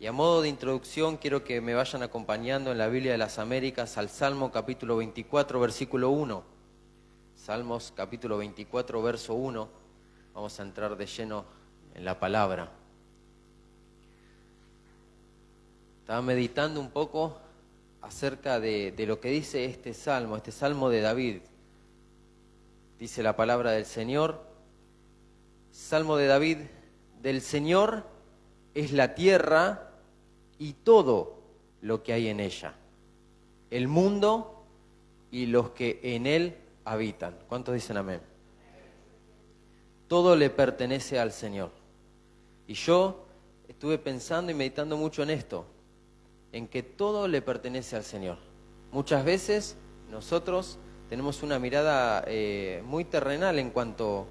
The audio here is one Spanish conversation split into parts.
Y a modo de introducción quiero que me vayan acompañando en la Biblia de las Américas al Salmo capítulo 24, versículo 1. Salmos capítulo 24, verso 1. Vamos a entrar de lleno en la palabra. Estaba meditando un poco acerca de lo que dice este salmo de David. Dice la palabra del Señor, Salmo de David, del Señor es la tierra y todo lo que hay en ella, el mundo y los que en él habitan. ¿Cuántos dicen amén? Todo le pertenece al Señor. Y yo estuve pensando y meditando mucho en esto, en que todo le pertenece al Señor. Muchas veces nosotros tenemos una mirada muy terrenal en cuanto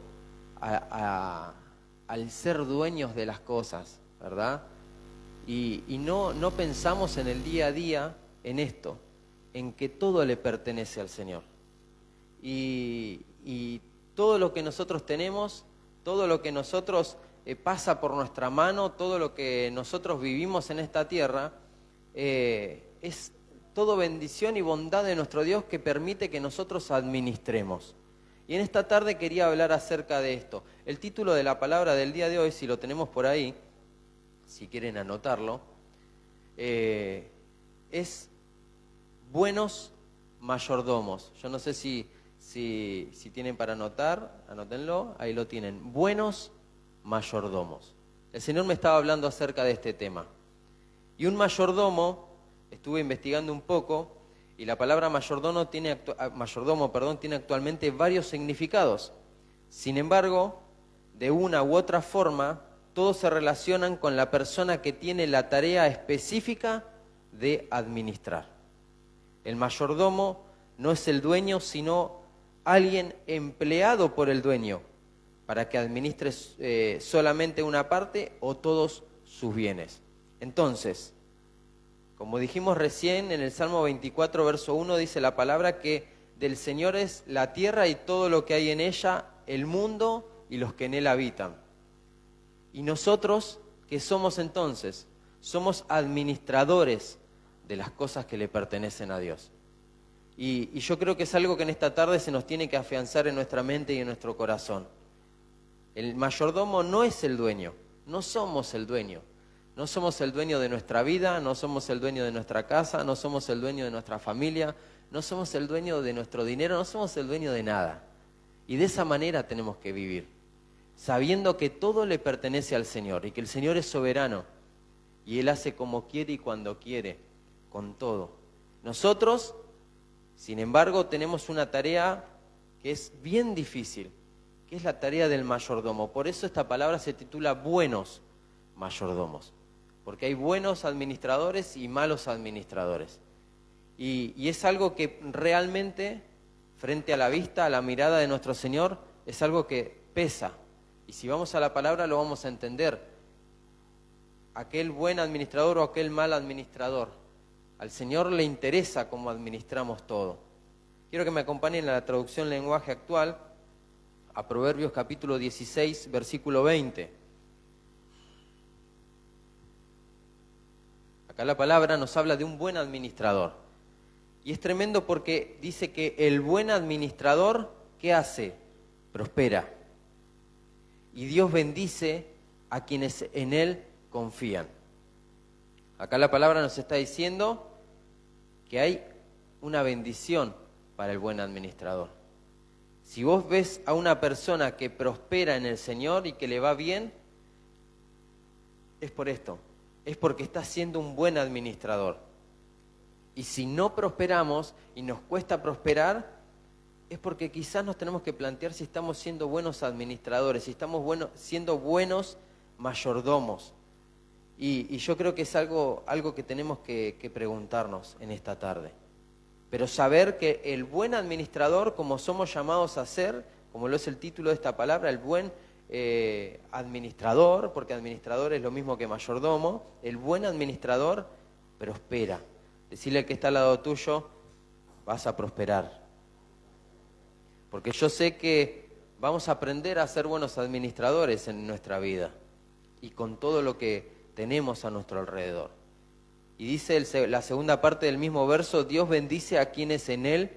al ser dueños de las cosas, ¿verdad? Y no pensamos en el día a día en esto, en que todo le pertenece al Señor. Y todo lo que nosotros tenemos, todo lo que nosotros pasa por nuestra mano, todo lo que nosotros vivimos en esta tierra, es todo bendición y bondad de nuestro Dios que permite que nosotros administremos. Y en esta tarde quería hablar acerca de esto. El título de la palabra del día de hoy, si lo tenemos por ahí, si quieren anotarlo, es buenos mayordomos. Yo no sé si tienen para anotar, anótenlo, ahí lo tienen. Buenos mayordomos. El Señor me estaba hablando acerca de este tema. Y un mayordomo, estuve investigando un poco, y la palabra mayordomo tiene actualmente varios significados. Sin embargo, de una u otra forma, todos se relacionan con la persona que tiene la tarea específica de administrar. El mayordomo no es el dueño, sino alguien empleado por el dueño para que administre solamente una parte o todos sus bienes. Entonces, como dijimos recién, en el Salmo 24, verso 1, dice la palabra que del Señor es la tierra y todo lo que hay en ella, el mundo y los que en él habitan. Y nosotros, ¿qué somos entonces? Somos administradores de las cosas que le pertenecen a Dios. Y yo creo que es algo que en esta tarde se nos tiene que afianzar en nuestra mente y en nuestro corazón. El mayordomo no es el dueño, no somos el dueño. No somos el dueño de nuestra vida, no somos el dueño de nuestra casa, no somos el dueño de nuestra familia, no somos el dueño de nuestro dinero, no somos el dueño de nada. Y de esa manera tenemos que vivir, sabiendo que todo le pertenece al Señor y que el Señor es soberano y Él hace como quiere y cuando quiere, con todo. Nosotros, sin embargo, tenemos una tarea que es bien difícil, que es la tarea del mayordomo. Por eso esta palabra se titula buenos mayordomos. Porque hay buenos administradores y malos administradores. Y es algo que realmente, frente a la vista, a la mirada de nuestro Señor, es algo que pesa. Y si vamos a la palabra lo vamos a entender. Aquel buen administrador o aquel mal administrador. Al Señor le interesa cómo administramos todo. Quiero que me acompañen a la traducción lenguaje actual, a Proverbios capítulo 16, versículo 20. Acá la palabra nos habla de un buen administrador. Y es tremendo porque dice que el buen administrador, ¿qué hace? Prospera. Y Dios bendice a quienes en Él confían. Acá la palabra nos está diciendo que hay una bendición para el buen administrador. Si vos ves a una persona que prospera en el Señor y que le va bien, es por esto. Es porque está siendo un buen administrador. Y si no prosperamos y nos cuesta prosperar, es porque quizás nos tenemos que plantear si estamos siendo buenos administradores, si estamos siendo buenos mayordomos. Y yo creo que es algo que tenemos que preguntarnos en esta tarde. Pero saber que el buen administrador, como somos llamados a ser, como lo es el título de esta palabra, el buen administrador, porque administrador es lo mismo que mayordomo, el buen administrador prospera. Decirle al que está al lado tuyo, vas a prosperar. Porque yo sé que vamos a aprender a ser buenos administradores en nuestra vida. Y con todo lo que tenemos a nuestro alrededor. Y dice la segunda parte del mismo verso, Dios bendice a quienes en Él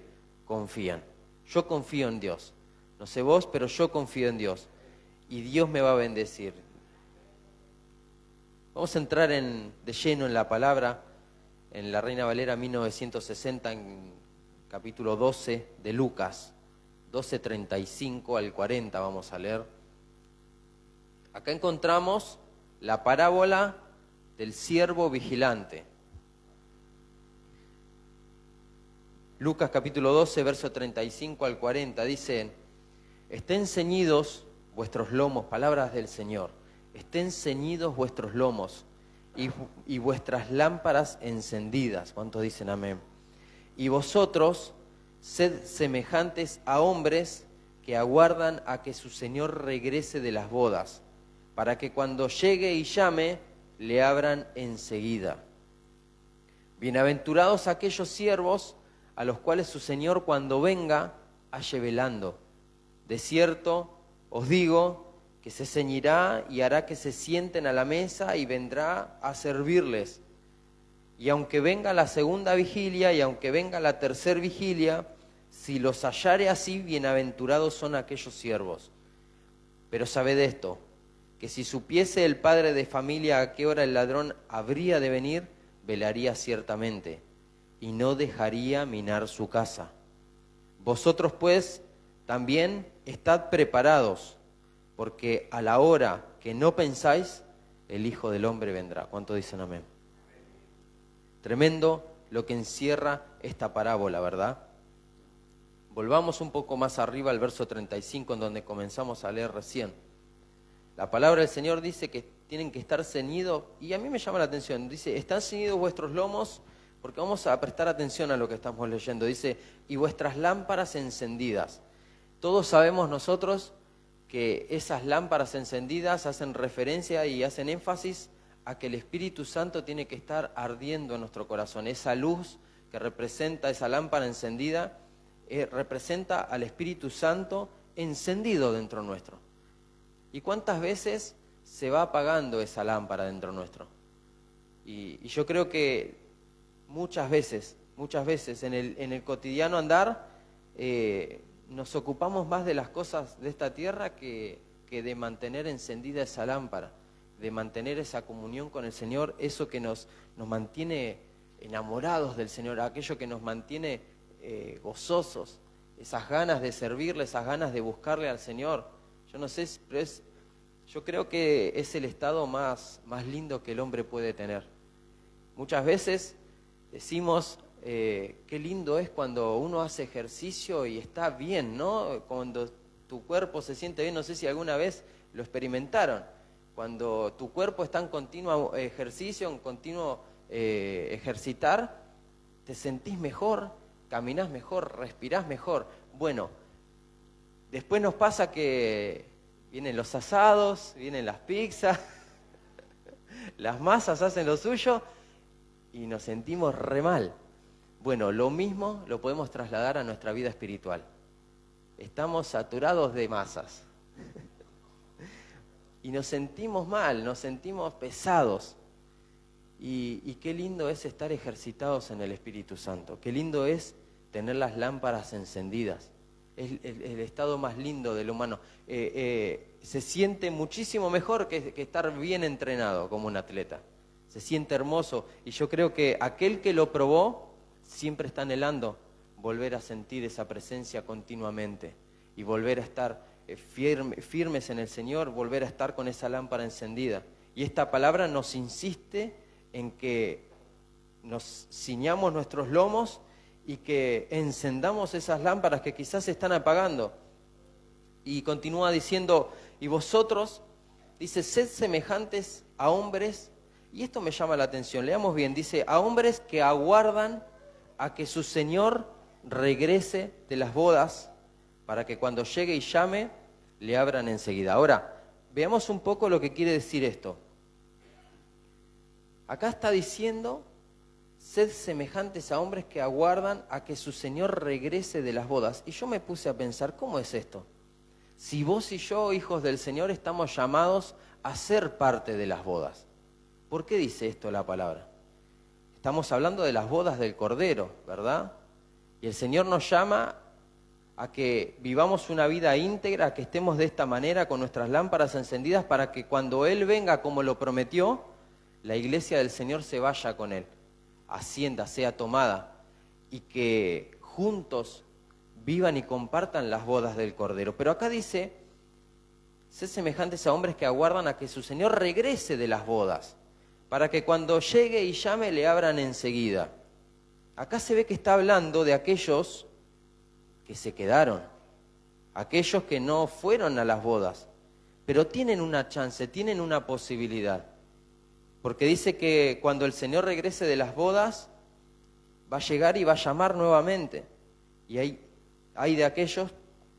confían. Yo confío en Dios. No sé vos, pero yo confío en Dios. Y Dios me va a bendecir. Vamos a entrar de lleno en la palabra, en la Reina Valera 1960, en capítulo 12 de Lucas, 12:35 al 40 vamos a leer. Acá encontramos la parábola del siervo vigilante. Lucas capítulo 12, verso 35 al 40, dice: estén ceñidos vuestros lomos, palabras del Señor, estén ceñidos vuestros lomos y vuestras lámparas encendidas. ¿Cuántos dicen amén? Y vosotros sed semejantes a hombres que aguardan a que su Señor regrese de las bodas, para que cuando llegue y llame, le abran enseguida. Bienaventurados aquellos siervos a los cuales su Señor cuando venga halle velando. De cierto os digo que se ceñirá y hará que se sienten a la mesa y vendrá a servirles. Y aunque venga la segunda vigilia y aunque venga la tercera vigilia, si los hallare así, bienaventurados son aquellos siervos. Pero sabed esto, que si supiese el padre de familia a qué hora el ladrón habría de venir, velaría ciertamente y no dejaría minar su casa. Vosotros pues también estad preparados, porque a la hora que no pensáis, el Hijo del Hombre vendrá. ¿Cuántos dicen amén? Tremendo lo que encierra esta parábola, ¿verdad? Volvamos un poco más arriba al verso 35, en donde comenzamos a leer recién. La palabra del Señor dice que tienen que estar ceñidos, y a mí me llama la atención. Dice, están ceñidos vuestros lomos, porque vamos a prestar atención a lo que estamos leyendo. Dice, y vuestras lámparas encendidas. Todos sabemos nosotros que esas lámparas encendidas hacen referencia y hacen énfasis a que el Espíritu Santo tiene que estar ardiendo en nuestro corazón. Esa luz que representa esa lámpara encendida, representa al Espíritu Santo encendido dentro nuestro. ¿Y cuántas veces se va apagando esa lámpara dentro nuestro? Y yo creo que muchas veces en el cotidiano andar nos ocupamos más de las cosas de esta tierra que de mantener encendida esa lámpara, de mantener esa comunión con el Señor, eso que nos mantiene enamorados del Señor, aquello que nos mantiene gozosos, esas ganas de servirle, esas ganas de buscarle al Señor. Yo no sé, pero yo creo que es el estado más lindo que el hombre puede tener. Muchas veces decimos, qué lindo es cuando uno hace ejercicio y está bien, ¿no? Cuando tu cuerpo se siente bien, no sé si alguna vez lo experimentaron. Cuando tu cuerpo está en continuo ejercicio, en continuo ejercitar, te sentís mejor, caminás mejor, respirás mejor. Bueno, después nos pasa que vienen los asados, vienen las pizzas, las masas hacen lo suyo y nos sentimos re mal. Bueno, lo mismo lo podemos trasladar a nuestra vida espiritual. Estamos saturados de masas y nos sentimos mal, nos sentimos pesados. Y qué lindo es estar ejercitados en el Espíritu Santo, qué lindo es tener las lámparas encendidas. Es el estado más lindo del humano. Se siente muchísimo mejor que estar bien entrenado como un atleta. Se siente hermoso y yo creo que aquel que lo probó siempre está anhelando volver a sentir esa presencia continuamente y volver a estar firmes en el Señor, volver a estar con esa lámpara encendida. Y esta palabra nos insiste en que nos ciñamos nuestros lomos y que encendamos esas lámparas que quizás se están apagando. Y continúa diciendo, y vosotros, dice, sed semejantes a hombres, y esto me llama la atención, leamos bien, dice, a hombres que aguardan a que su Señor regrese de las bodas, para que cuando llegue y llame, le abran enseguida. Ahora, veamos un poco lo que quiere decir esto. Acá está diciendo, sed semejantes a hombres que aguardan a que su Señor regrese de las bodas. Y yo me puse a pensar, ¿cómo es esto? Si vos y yo, hijos del Señor, estamos llamados a ser parte de las bodas. ¿Por qué dice esto la palabra? Estamos hablando de las bodas del Cordero, ¿verdad? Y el Señor nos llama a que vivamos una vida íntegra, a que estemos de esta manera con nuestras lámparas encendidas para que cuando Él venga como lo prometió, la iglesia del Señor se vaya con Él, ascienda, sea tomada, y que juntos vivan y compartan las bodas del Cordero. Pero acá dice, sé semejantes a hombres que aguardan a que su Señor regrese de las bodas, para que cuando llegue y llame le abran enseguida. Acá se ve que está hablando de aquellos que se quedaron, aquellos que no fueron a las bodas, pero tienen una chance, tienen una posibilidad. Porque dice que cuando el Señor regrese de las bodas, va a llegar y va a llamar nuevamente. Y hay de aquellos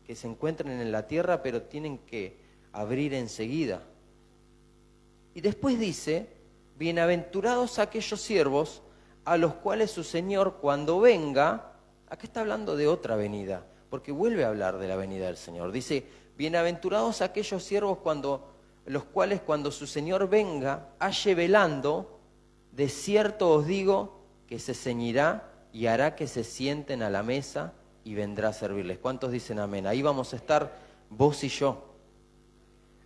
que se encuentran en la tierra, pero tienen que abrir enseguida. Y después dice, bienaventurados aquellos siervos a los cuales su Señor cuando venga, acá está hablando de otra venida, porque vuelve a hablar de la venida del Señor. Dice, bienaventurados aquellos siervos los cuales cuando su Señor venga, halle velando, de cierto os digo que se ceñirá y hará que se sienten a la mesa y vendrá a servirles. ¿Cuántos dicen amén? Ahí vamos a estar vos y yo.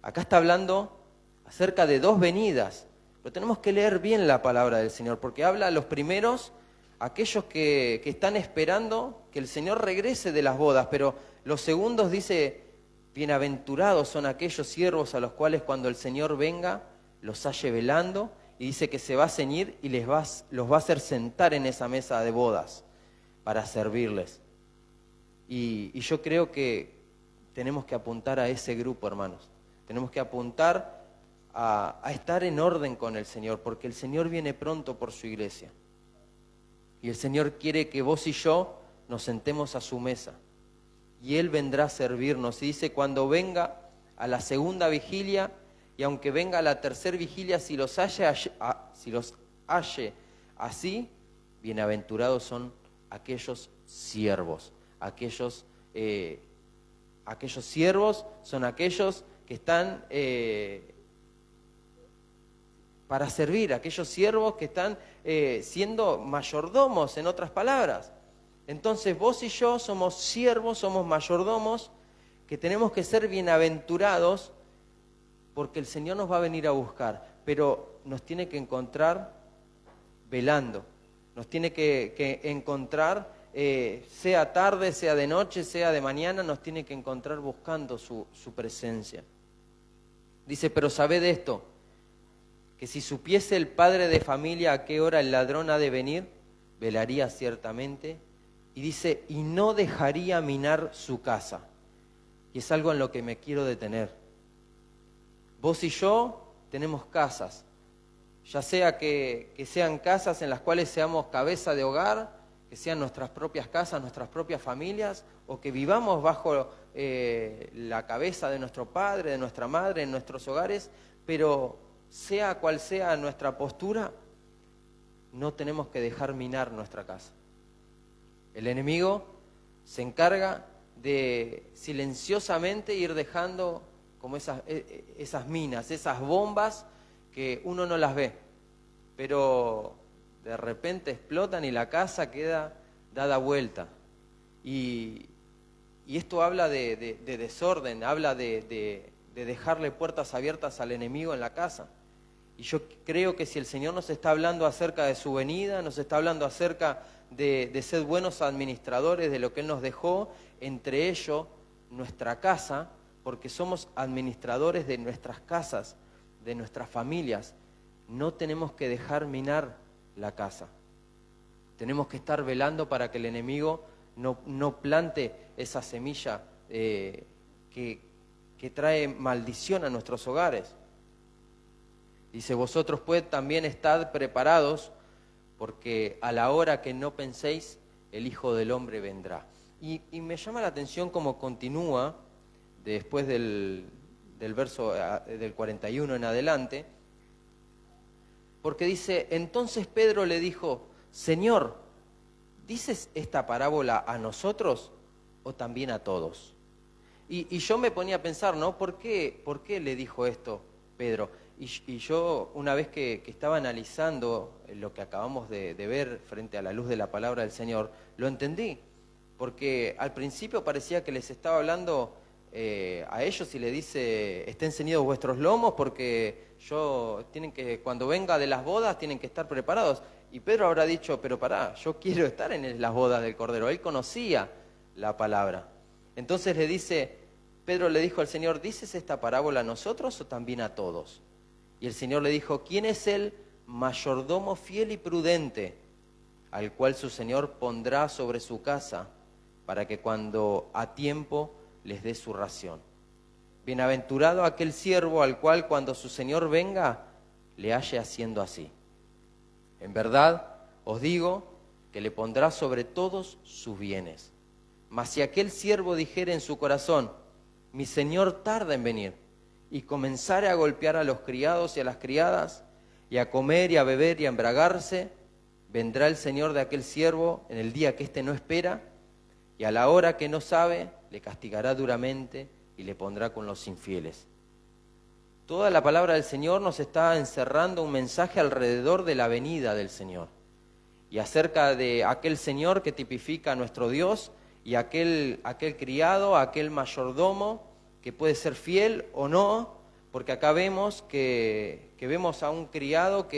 Acá está hablando acerca de dos venidas, pero tenemos que leer bien la palabra del Señor, porque habla a los primeros, aquellos que están esperando que el Señor regrese de las bodas, pero los segundos dice, bienaventurados son aquellos siervos a los cuales cuando el Señor venga, los halle velando, y dice que se va a ceñir y los va a hacer sentar en esa mesa de bodas para servirles. Y yo creo que tenemos que apuntar a ese grupo, hermanos. Tenemos que apuntar a estar en orden con el Señor, porque el Señor viene pronto por su iglesia. Y el Señor quiere que vos y yo nos sentemos a su mesa. Y Él vendrá a servirnos. Y dice, cuando venga a la segunda vigilia, y aunque venga a la tercera vigilia, si los halle así, bienaventurados son aquellos siervos. Aquellos siervos son aquellos que están para servir, aquellos siervos que están siendo mayordomos, en otras palabras. Entonces vos y yo somos siervos, somos mayordomos, que tenemos que ser bienaventurados porque el Señor nos va a venir a buscar, pero nos tiene que encontrar velando, nos tiene que encontrar, sea tarde, sea de noche, sea de mañana, nos tiene que encontrar buscando su presencia. Dice, pero sabed esto, que si supiese el padre de familia a qué hora el ladrón ha de venir, velaría ciertamente. Y dice, y no dejaría minar su casa. Y es algo en lo que me quiero detener. Vos y yo tenemos casas, ya sea que sean casas en las cuales seamos cabeza de hogar, que sean nuestras propias casas, nuestras propias familias, o que vivamos bajo la cabeza de nuestro padre, de nuestra madre, en nuestros hogares, pero sea cual sea nuestra postura, no tenemos que dejar minar nuestra casa. El enemigo se encarga de silenciosamente ir dejando como esas minas, esas bombas que uno no las ve, pero de repente explotan y la casa queda dada vuelta. Y esto habla de desorden, habla de dejarle puertas abiertas al enemigo en la casa. Y yo creo que si el Señor nos está hablando acerca de su venida, nos está hablando acerca de ser buenos administradores de lo que Él nos dejó, entre ellos nuestra casa, porque somos administradores de nuestras casas, de nuestras familias, no tenemos que dejar minar la casa. Tenemos que estar velando para que el enemigo no plante esa semilla que trae maldición a nuestros hogares. Dice, vosotros pues también estad preparados, porque a la hora que no penséis, el Hijo del Hombre vendrá. Y me llama la atención cómo continúa, después del verso del 41 en adelante, porque dice, entonces Pedro le dijo, Señor, ¿dices esta parábola a nosotros o también a todos? Y yo me ponía a pensar, ¿no? ¿Por qué le dijo esto Pedro? Y yo, una vez que estaba analizando lo que acabamos de ver frente a la luz de la palabra del Señor, lo entendí. Porque al principio parecía que les estaba hablando a ellos y le dice, estén ceñidos vuestros lomos porque cuando venga de las bodas tienen que estar preparados. Y Pedro habrá dicho, pero pará, yo quiero estar en las bodas del Cordero. Él conocía la palabra. Entonces Pedro le dijo al Señor, ¿dices esta parábola a nosotros o también a todos? Y el Señor le dijo, ¿quién es el mayordomo fiel y prudente, al cual su Señor pondrá sobre su casa, para que cuando a tiempo les dé su ración? Bienaventurado aquel siervo al cual cuando su Señor venga, le halle haciendo así. En verdad os digo que le pondrá sobre todos sus bienes. Mas si aquel siervo dijere en su corazón, mi Señor tarda en venir, y comenzare a golpear a los criados y a las criadas, y a comer y a beber y a embriagarse, vendrá el Señor de aquel siervo en el día que éste no espera, y a la hora que no sabe, le castigará duramente y le pondrá con los infieles. Toda la palabra del Señor nos está encerrando un mensaje alrededor de la venida del Señor, y acerca de aquel Señor que tipifica a nuestro Dios, y aquel criado, aquel mayordomo, que puede ser fiel o no, porque acá vemos que vemos a un criado,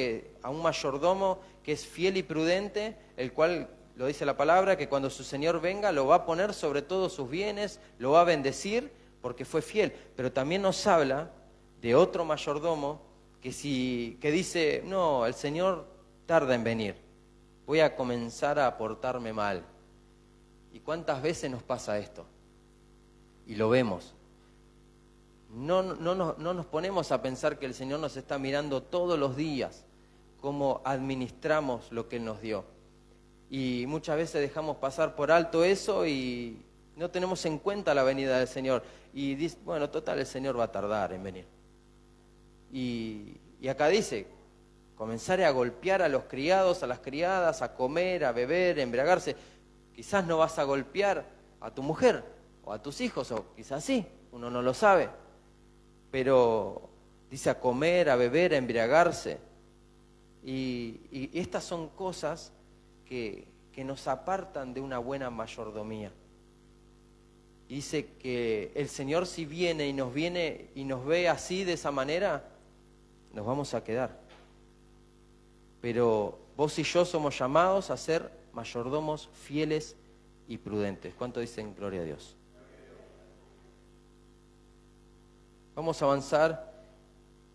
a un mayordomo que es fiel y prudente, el cual, lo dice la palabra, que cuando su Señor venga lo va a poner sobre todos sus bienes, lo va a bendecir porque fue fiel. Pero también nos habla de otro mayordomo que dice, no, el Señor tarda en venir, voy a comenzar a portarme mal. ¿Y cuántas veces nos pasa esto? Y lo vemos. No nos ponemos a pensar que el Señor nos está mirando todos los días, cómo administramos lo que Él nos dio. Y muchas veces dejamos pasar por alto eso y no tenemos en cuenta la venida del Señor. Y dice, bueno, total, el Señor va a tardar en venir. Y acá dice, comenzar a golpear a los criados, a las criadas, a comer, a beber, a embriagarse. Quizás no vas a golpear a tu mujer o a tus hijos, o quizás sí, uno no lo sabe. Pero dice a comer, a beber, a embriagarse. Y estas son cosas que nos apartan de una buena mayordomía. Y dice que el Señor si viene y nos ve así, de esa manera, nos vamos a quedar. Pero vos y yo somos llamados a ser mayordomos fieles y prudentes. ¿Cuánto dicen gloria a Dios? Vamos a avanzar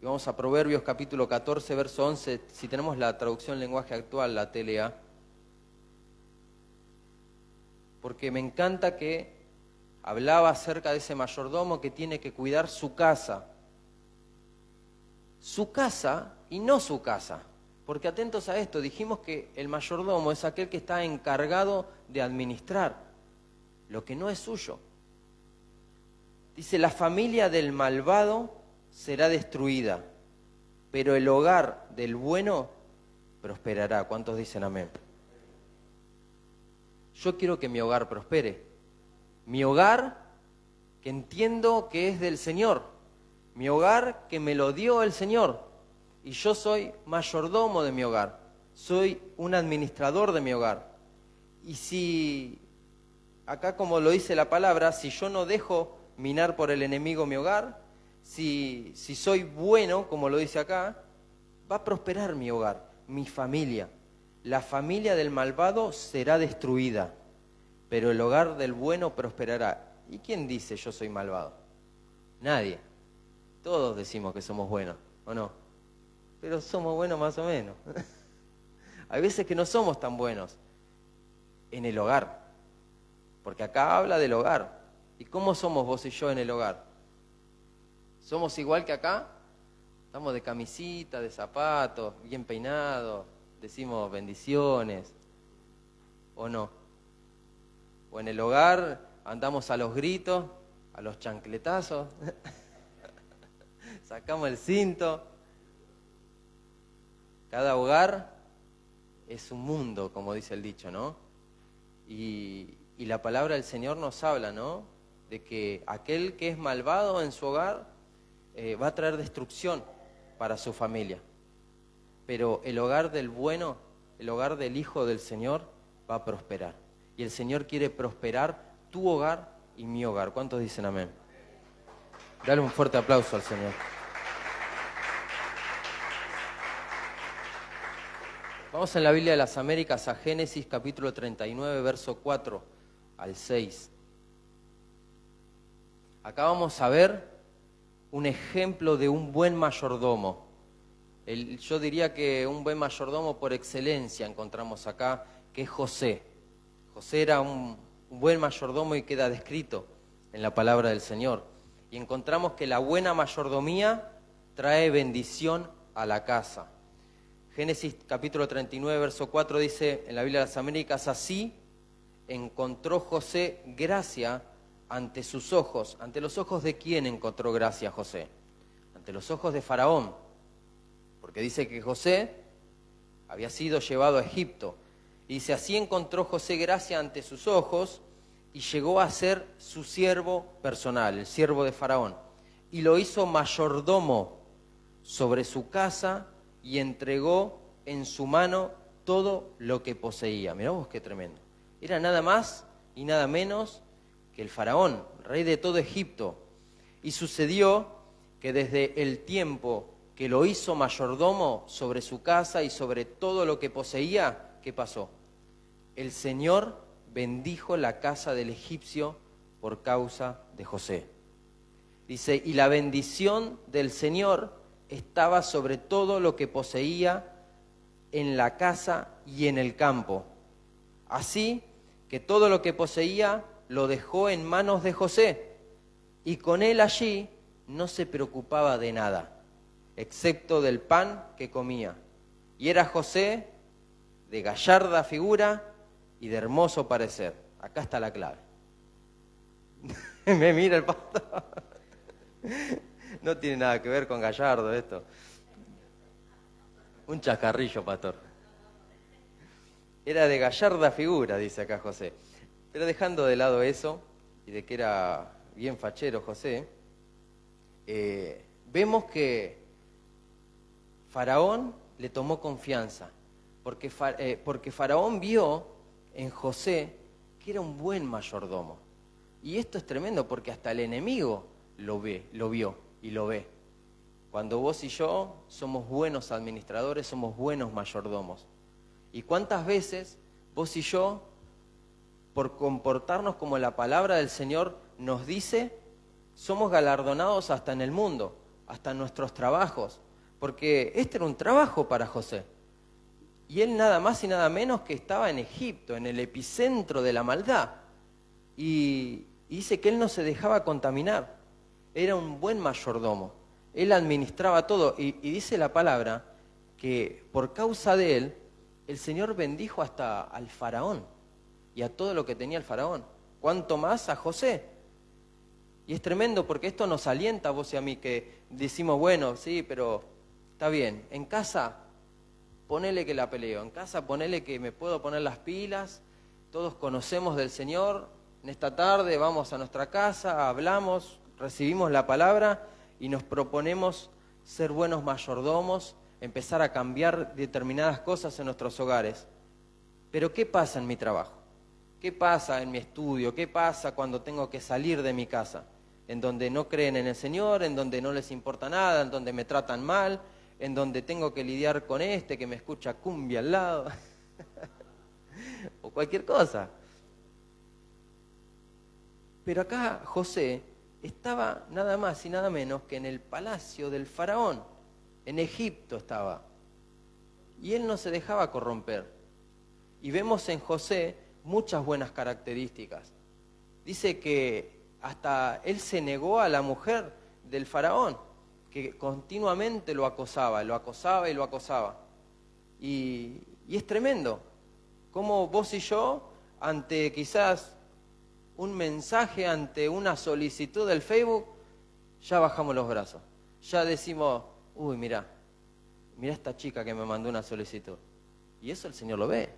y vamos a Proverbios capítulo 14, verso 11. Si tenemos la traducción en lenguaje actual, la TLA. Porque me encanta que hablaba acerca de ese mayordomo que tiene que cuidar su casa. Su casa y no su casa. Porque atentos a esto, dijimos que el mayordomo es aquel que está encargado de administrar lo que no es suyo. Dice, la familia del malvado será destruida, pero el hogar del bueno prosperará. ¿Cuántos dicen amén? Yo quiero que mi hogar prospere. Mi hogar que entiendo que es del Señor. Mi hogar que me lo dio el Señor. Y yo soy mayordomo de mi hogar. Soy un administrador de mi hogar. Y si, acá como lo dice la palabra, si yo no dejo minar por el enemigo mi hogar, si soy bueno, como lo dice acá, va a prosperar mi hogar, mi familia. La familia del malvado será destruida, pero el hogar del bueno prosperará. ¿Y quién dice yo soy malvado? Nadie. Todos decimos que somos buenos, ¿o no? Pero somos buenos más o menos. Hay veces que no somos tan buenos en el hogar, porque acá habla del hogar. ¿Y cómo somos vos y yo en el hogar? ¿Somos igual que acá? Estamos de camisita, de zapatos, bien peinados, decimos bendiciones, ¿o no? O en el hogar andamos a los gritos, a los chancletazos, sacamos el cinto. Cada hogar es un mundo, como dice el dicho, ¿no? Y la palabra del Señor nos habla, ¿no? De que aquel que es malvado en su hogar va a traer destrucción. para su familia. Pero el hogar del bueno, el hogar del Hijo del Señor va a prosperar. Y el Señor quiere prosperar tu hogar y mi hogar. ¿Cuántos dicen amén? Dale un fuerte aplauso al Señor. Vamos en la Biblia de las Américas a Génesis capítulo 39, verso 4 al 6. Acá vamos a ver un ejemplo de un buen mayordomo. Yo diría que un buen mayordomo por excelencia encontramos acá, que es José. José era un buen mayordomo y queda descrito en la palabra del Señor. Y encontramos que la buena mayordomía trae bendición a la casa. Génesis capítulo 39, verso 4 dice en la Biblia de las Américas, así encontró José gracia ante sus ojos. ¿Ante los ojos de quién encontró gracia José? Ante los ojos de Faraón. Porque dice que José había sido llevado a Egipto. Y dice, así encontró José gracia ante sus ojos y llegó a ser su siervo personal, el siervo de Faraón. Y lo hizo mayordomo sobre su casa y entregó en su mano todo lo que poseía. Mirá vos qué tremendo. Era nada más y nada menos que el Faraón, rey de todo Egipto. Y sucedió que desde el tiempo que lo hizo mayordomo sobre su casa y sobre todo lo que poseía, ¿qué pasó? El Señor bendijo la casa del egipcio por causa de José. Dice, y la bendición del Señor estaba sobre todo lo que poseía en la casa y en el campo. Así que todo lo que poseía lo dejó en manos de José, y con él allí no se preocupaba de nada, excepto del pan que comía. Y era José de gallarda figura y de hermoso parecer. Acá está la clave. Me mira el pastor. No tiene nada que ver con Gallardo esto. Un chascarrillo, pastor. Era de gallarda figura, dice acá José. Pero dejando de lado eso, y de que era bien fachero José, vemos que Faraón le tomó confianza, porque Faraón vio en José que era un buen mayordomo. Y esto es tremendo porque hasta el enemigo lo vio y lo ve. Cuando vos y yo somos buenos administradores, somos buenos mayordomos. ¿Y cuántas veces vos y yo, por comportarnos como la palabra del Señor nos dice, somos galardonados hasta en el mundo, hasta en nuestros trabajos? Porque este era un trabajo para José. Y él nada más y nada menos que estaba en Egipto, en el epicentro de la maldad. Y dice que él no se dejaba contaminar. Era un buen mayordomo. Él administraba todo. Y dice la palabra que por causa de él, el Señor bendijo hasta al faraón y a todo lo que tenía el faraón. ¿Cuánto más a José? Y es tremendo porque esto nos alienta a vos y a mí, que decimos, bueno, sí, pero está bien. En casa, ponele que la peleo. En casa, ponele que me puedo poner las pilas. Todos conocemos del Señor. En esta tarde vamos a nuestra casa, hablamos, recibimos la palabra y nos proponemos ser buenos mayordomos, empezar a cambiar determinadas cosas en nuestros hogares. Pero ¿qué pasa en mi trabajo? ¿Qué pasa en mi estudio? ¿Qué pasa cuando tengo que salir de mi casa? En donde no creen en el Señor, en donde no les importa nada, en donde me tratan mal, en donde tengo que lidiar con este que me escucha cumbia al lado, o cualquier cosa. Pero acá José estaba nada más y nada menos que en el palacio del faraón. En Egipto estaba. Y él no se dejaba corromper. Y vemos en José muchas buenas características. Dice que hasta él se negó a la mujer del faraón, que continuamente lo acosaba y lo acosaba. Y es tremendo. Como vos y yo, ante quizás un mensaje, ante una solicitud del Facebook, ya bajamos los brazos. Ya decimos, uy, mirá esta chica que me mandó una solicitud. Y eso el Señor lo ve.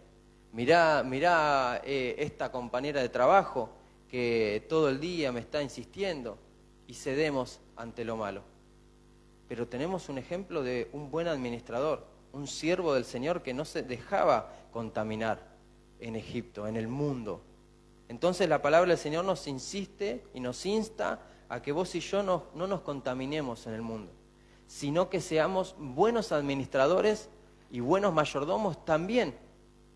Mirá esta compañera de trabajo que todo el día me está insistiendo, y cedemos ante lo malo. pero tenemos un ejemplo de un buen administrador, un siervo del Señor que no se dejaba contaminar en Egipto, en el mundo. Entonces la palabra del Señor nos insiste y nos insta a que vos y yo no nos contaminemos en el mundo, sino que seamos buenos administradores y buenos mayordomos también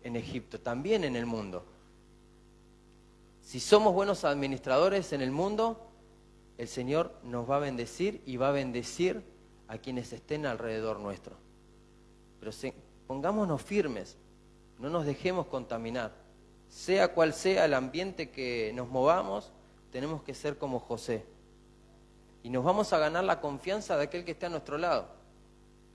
en Egipto, también en el mundo. Si somos buenos administradores en el mundo, el Señor nos va a bendecir y va a bendecir a quienes estén alrededor nuestro. Pero pongámonos firmes, no nos dejemos contaminar. Sea cual sea el ambiente que nos movamos, tenemos que ser como José. Y nos vamos a ganar la confianza de aquel que esté a nuestro lado.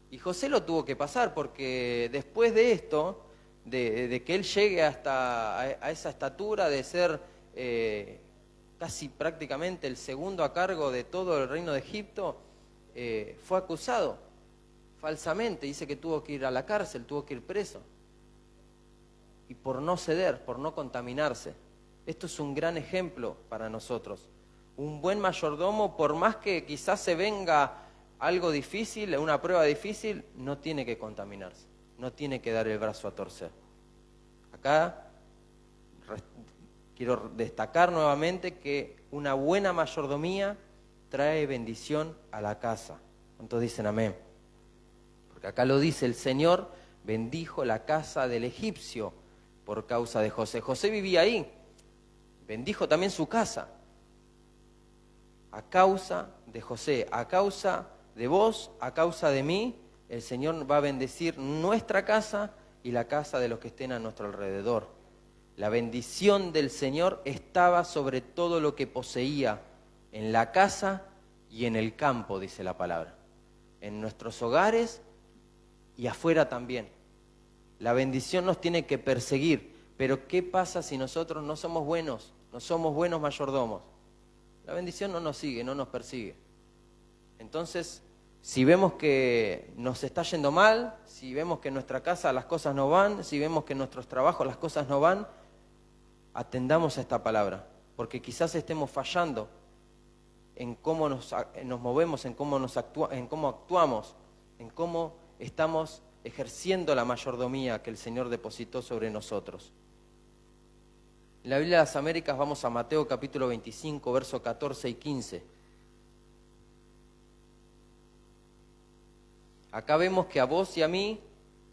Y José lo tuvo que pasar, porque después de esto, de que él llegue hasta a esa estatura de ser casi prácticamente el segundo a cargo de todo el reino de Egipto, fue acusado falsamente. Dice que tuvo que ir a la cárcel, tuvo que ir preso. Y por no ceder, por no contaminarse. Esto es un gran ejemplo para nosotros. Un buen mayordomo, por más que quizás se venga algo difícil, una prueba difícil, no tiene que contaminarse, no tiene que dar el brazo a torcer. Acá quiero destacar nuevamente que una buena mayordomía trae bendición a la casa. ¿Cuántos dicen amén? Porque acá lo dice, el Señor bendijo la casa del egipcio por causa de José. José vivía ahí, bendijo también su casa. A causa de José, a causa de vos, a causa de mí, el Señor va a bendecir nuestra casa y la casa de los que estén a nuestro alrededor. La bendición del Señor estaba sobre todo lo que poseía, en la casa y en el campo, dice la palabra. En nuestros hogares y afuera también. La bendición nos tiene que perseguir, pero ¿qué pasa si nosotros no somos buenos, no somos buenos mayordomos? La bendición no nos sigue, no nos persigue. Entonces, si vemos que nos está yendo mal, si vemos que en nuestra casa las cosas no van, si vemos que en nuestros trabajos las cosas no van, atendamos a esta palabra, porque quizás estemos fallando en cómo nos movemos, en cómo actuamos, en cómo estamos ejerciendo la mayordomía que el Señor depositó sobre nosotros. En la Biblia de las Américas vamos a Mateo capítulo 25, versos 14 y 15. Acá vemos que a vos y a mí,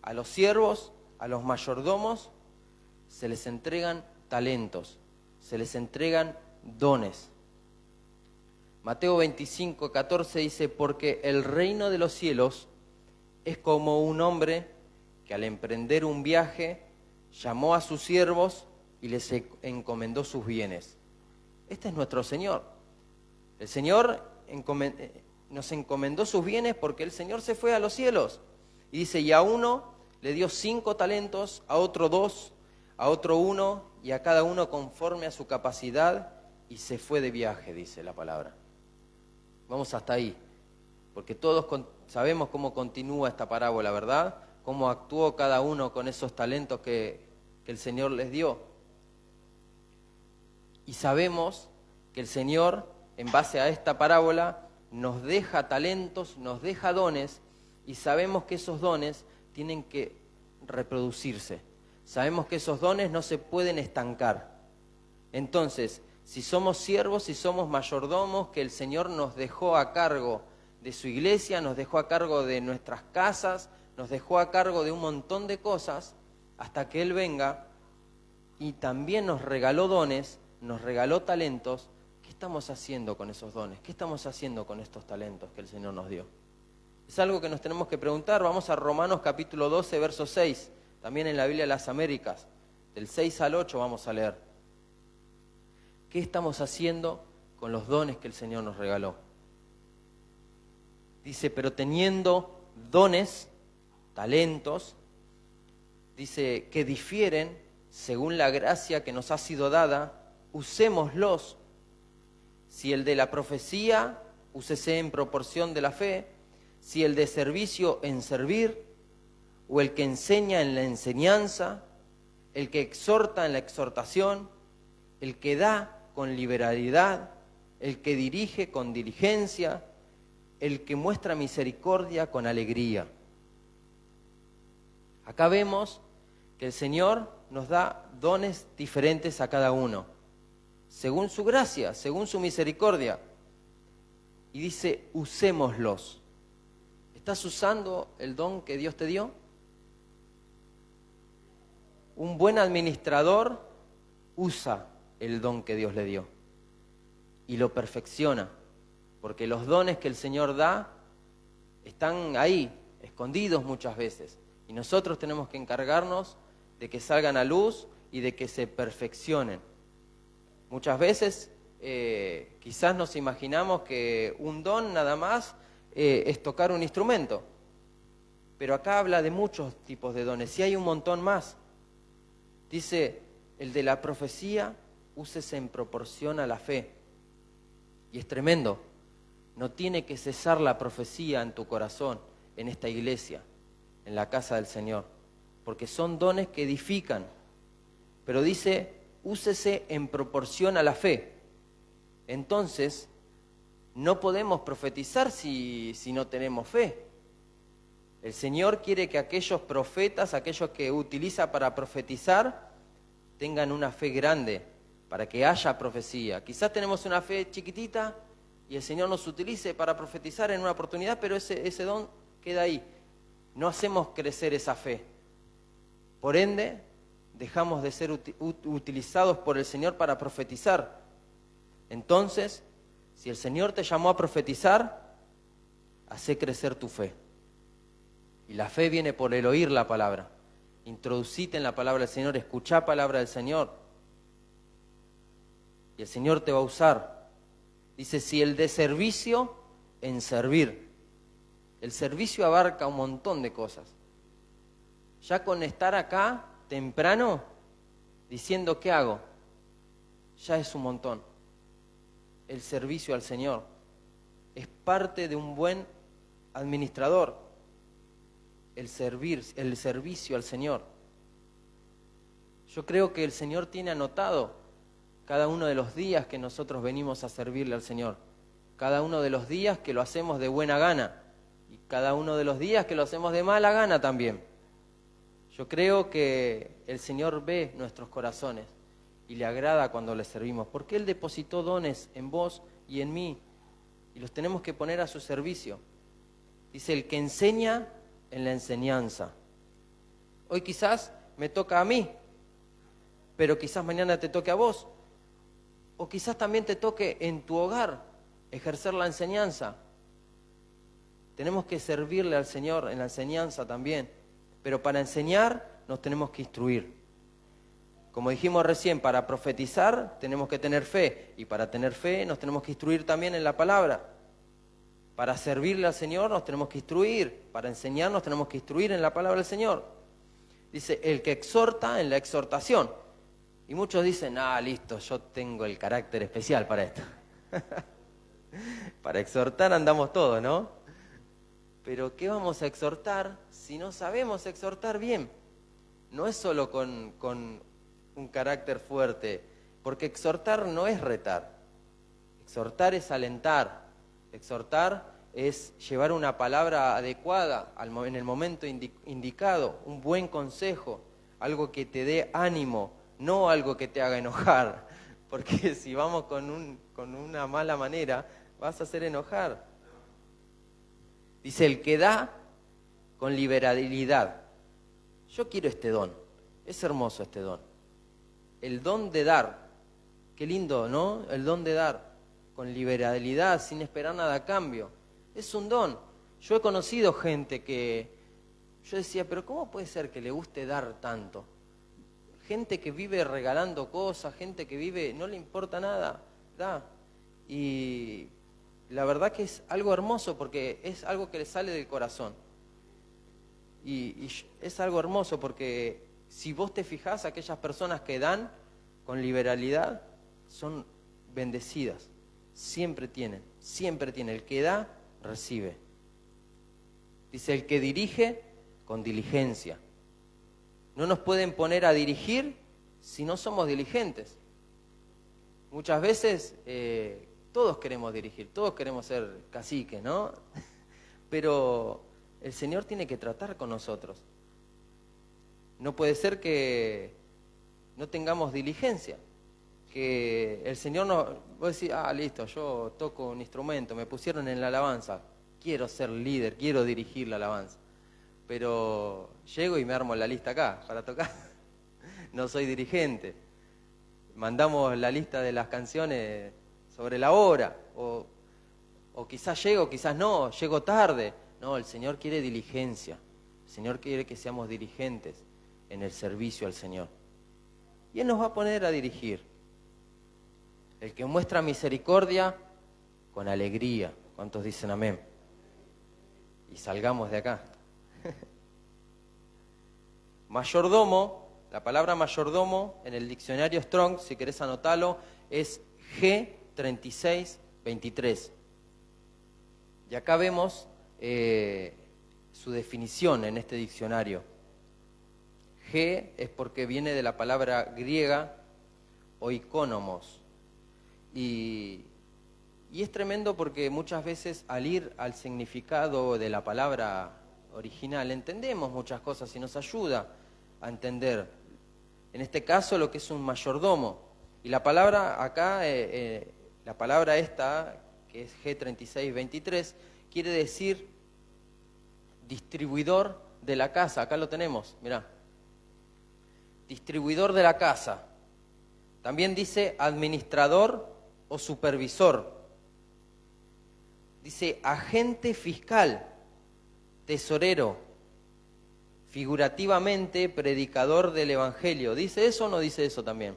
a los siervos, a los mayordomos, se les entregan talentos, se les entregan dones. Mateo 25, 14 dice, porque el reino de los cielos es como un hombre que al emprender un viaje llamó a sus siervos y les encomendó sus bienes. Este es nuestro Señor. El Señor nos encomendó sus bienes porque el Señor se fue a los cielos. Y dice, y a uno le dio 5 talentos, a otro 2, a otro 1, y a cada uno conforme a su capacidad, y se fue de viaje, dice la palabra. Vamos hasta ahí, porque todos sabemos cómo continúa esta parábola, ¿verdad? Cómo actuó cada uno con esos talentos que el Señor les dio. Y sabemos que el Señor, en base a esta parábola, nos deja talentos, nos deja dones, y sabemos que esos dones tienen que reproducirse. Sabemos que esos dones no se pueden estancar. Entonces, si somos siervos, si somos mayordomos, que el Señor nos dejó a cargo de su iglesia, nos dejó a cargo de nuestras casas, nos dejó a cargo de un montón de cosas, hasta que Él venga, y también nos regaló dones, nos regaló talentos. ¿Qué estamos haciendo con esos dones? ¿Qué estamos haciendo con estos talentos que el Señor nos dio? Es algo que nos tenemos que preguntar. Vamos a Romanos capítulo 12, verso 6, también en la Biblia de las Américas, del 6 al 8 vamos a leer. ¿Qué estamos haciendo con los dones que el Señor nos regaló? Dice, pero teniendo dones, talentos, dice, que difieren según la gracia que nos ha sido dada, usémoslos. Si el de la profecía, úsese en proporción de la fe. Si el de servicio, en servir. O el que enseña, en la enseñanza. El que exhorta, en la exhortación. El que da, con liberalidad. El que dirige, con diligencia. el que muestra misericordia con alegría. Acá vemos que el Señor nos da dones diferentes a cada uno, según su gracia, según su misericordia. Y dice, usémoslos. ¿Estás usando el don que Dios te dio? Un buen administrador usa el don que Dios le dio y lo perfecciona, porque los dones que el Señor da están ahí, escondidos muchas veces, y nosotros tenemos que encargarnos de que salgan a luz y de que se perfeccionen. Muchas veces quizás nos imaginamos que un don nada más es tocar un instrumento, pero acá habla de muchos tipos de dones y hay un montón más. Dice, el de la profecía, úsese en proporción a la fe. Y es tremendo. No tiene que cesar la profecía en tu corazón, en esta iglesia, en la casa del Señor, porque son dones que edifican. Pero dice, úsese en proporción a la fe. Entonces, no podemos profetizar si no tenemos fe. El Señor quiere que aquellos profetas, aquellos que utiliza para profetizar, tengan una fe grande, para que haya profecía. Quizás tenemos una fe chiquitita y el Señor nos utilice para profetizar en una oportunidad, pero ese don queda ahí. No hacemos crecer esa fe. Por ende, dejamos de ser utilizados por el Señor para profetizar. Entonces, si el Señor te llamó a profetizar, hace crecer tu fe. Y la fe viene por el oír la palabra. Introducite en la palabra del Señor, escuchá palabra del Señor. Y el Señor te va a usar. Dice, si el de servicio, en servir. El servicio abarca un montón de cosas. Ya con estar acá temprano, diciendo ¿qué hago? Ya es un montón. El servicio al Señor es parte de un buen administrador. El servicio al Señor. Yo creo que el Señor tiene anotado cada uno de los días que nosotros venimos a servirle al Señor. Cada uno de los días que lo hacemos de buena gana. Y cada uno de los días que lo hacemos de mala gana también. Yo creo que el Señor ve nuestros corazones y le agrada cuando le servimos. Porque Él depositó dones en vos y en mí. Y los tenemos que poner a su servicio. Dice, el que enseña en la enseñanza. Hoy quizás me toca a mí, pero quizás mañana te toque a vos. O quizás también te toque en tu hogar ejercer la enseñanza. Tenemos que servirle al Señor en la enseñanza también. Pero para enseñar nos tenemos que instruir. Como dijimos recién, para profetizar tenemos que tener fe. Y para tener fe nos tenemos que instruir también en la palabra. Para servirle al Señor nos tenemos que instruir. Para enseñar nos tenemos que instruir en la palabra del Señor. Dice, el que exhorta en la exhortación. Y muchos dicen, listo, yo tengo el carácter especial para esto. Para exhortar andamos todos, ¿no? Pero ¿qué vamos a exhortar si no sabemos exhortar bien? No es solo con un carácter fuerte, porque exhortar no es retar. Exhortar es alentar. Exhortar es llevar una palabra adecuada en el momento indicado, un buen consejo, algo que te dé ánimo, no algo que te haga enojar, porque si vamos con una mala manera, vas a hacer enojar. Dice, el que da con liberalidad. Yo quiero este don, es hermoso este don. El don de dar, qué lindo, ¿no? El don de dar. Con liberalidad, sin esperar nada a cambio. Es un don. Yo he conocido gente que yo decía, pero ¿cómo puede ser que le guste dar tanto? Gente que vive regalando cosas, gente que vive, no le importa nada, da. Y la verdad que es algo hermoso porque es algo que le sale del corazón. Y es algo hermoso porque si vos te fijás, aquellas personas que dan con liberalidad son bendecidas. Siempre tienen. El que da, recibe. Dice, el que dirige, con diligencia. No nos pueden poner a dirigir si no somos diligentes. Muchas veces Todos queremos dirigir, todos queremos ser caciques, ¿no? Pero el Señor tiene que tratar con nosotros. No puede ser que no tengamos diligencia, que el Señor no... Vos decís, listo, yo toco un instrumento, me pusieron en la alabanza, quiero ser líder, quiero dirigir la alabanza, pero llego y me armo la lista acá para tocar, no soy dirigente. Mandamos la lista de las canciones sobre la hora, o quizás llego, quizás no, llego tarde. No, el Señor quiere diligencia, el Señor quiere que seamos diligentes en el servicio al Señor. Y Él nos va a poner a dirigir. El que muestra misericordia, con alegría. ¿Cuántos dicen amén? Y salgamos de acá. Mayordomo, la palabra mayordomo en el diccionario Strong, si querés anotarlo, es G3623. Y acá vemos su definición en este diccionario. G es porque viene de la palabra griega oikonomos. Y es tremendo porque muchas veces al ir al significado de la palabra original entendemos muchas cosas y nos ayuda a entender, en este caso, lo que es un mayordomo. Y la palabra acá, la palabra esta, que es G3623, quiere decir distribuidor de la casa. Acá lo tenemos, mirá. Distribuidor de la casa. También dice administrador o supervisor. Dice agente fiscal, tesorero, figurativamente predicador del Evangelio. ¿Dice eso o no dice eso también?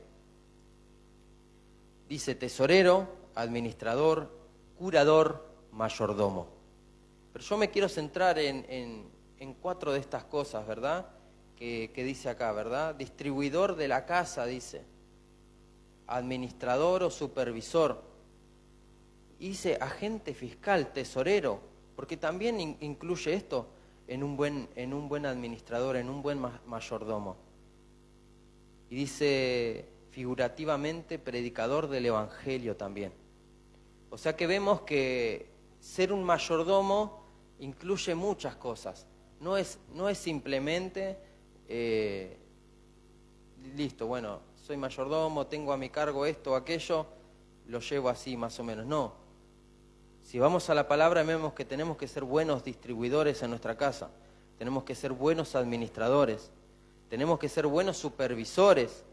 Dice tesorero, administrador, curador, mayordomo. Pero yo me quiero centrar en 4 de estas cosas, ¿verdad? Que dice acá, ¿verdad? Distribuidor de la casa, dice. Administrador o supervisor. Y dice agente fiscal, tesorero, porque también incluye esto en un buen administrador, en un buen mayordomo. Y dice figurativamente predicador del Evangelio también. O sea que vemos que ser un mayordomo incluye muchas cosas. No es simplemente listo, bueno, soy mayordomo, tengo a mi cargo esto o aquello, lo llevo así más o menos. No. Si vamos a la palabra, vemos que tenemos que ser buenos distribuidores en nuestra casa, tenemos que ser buenos administradores, tenemos que ser buenos supervisores,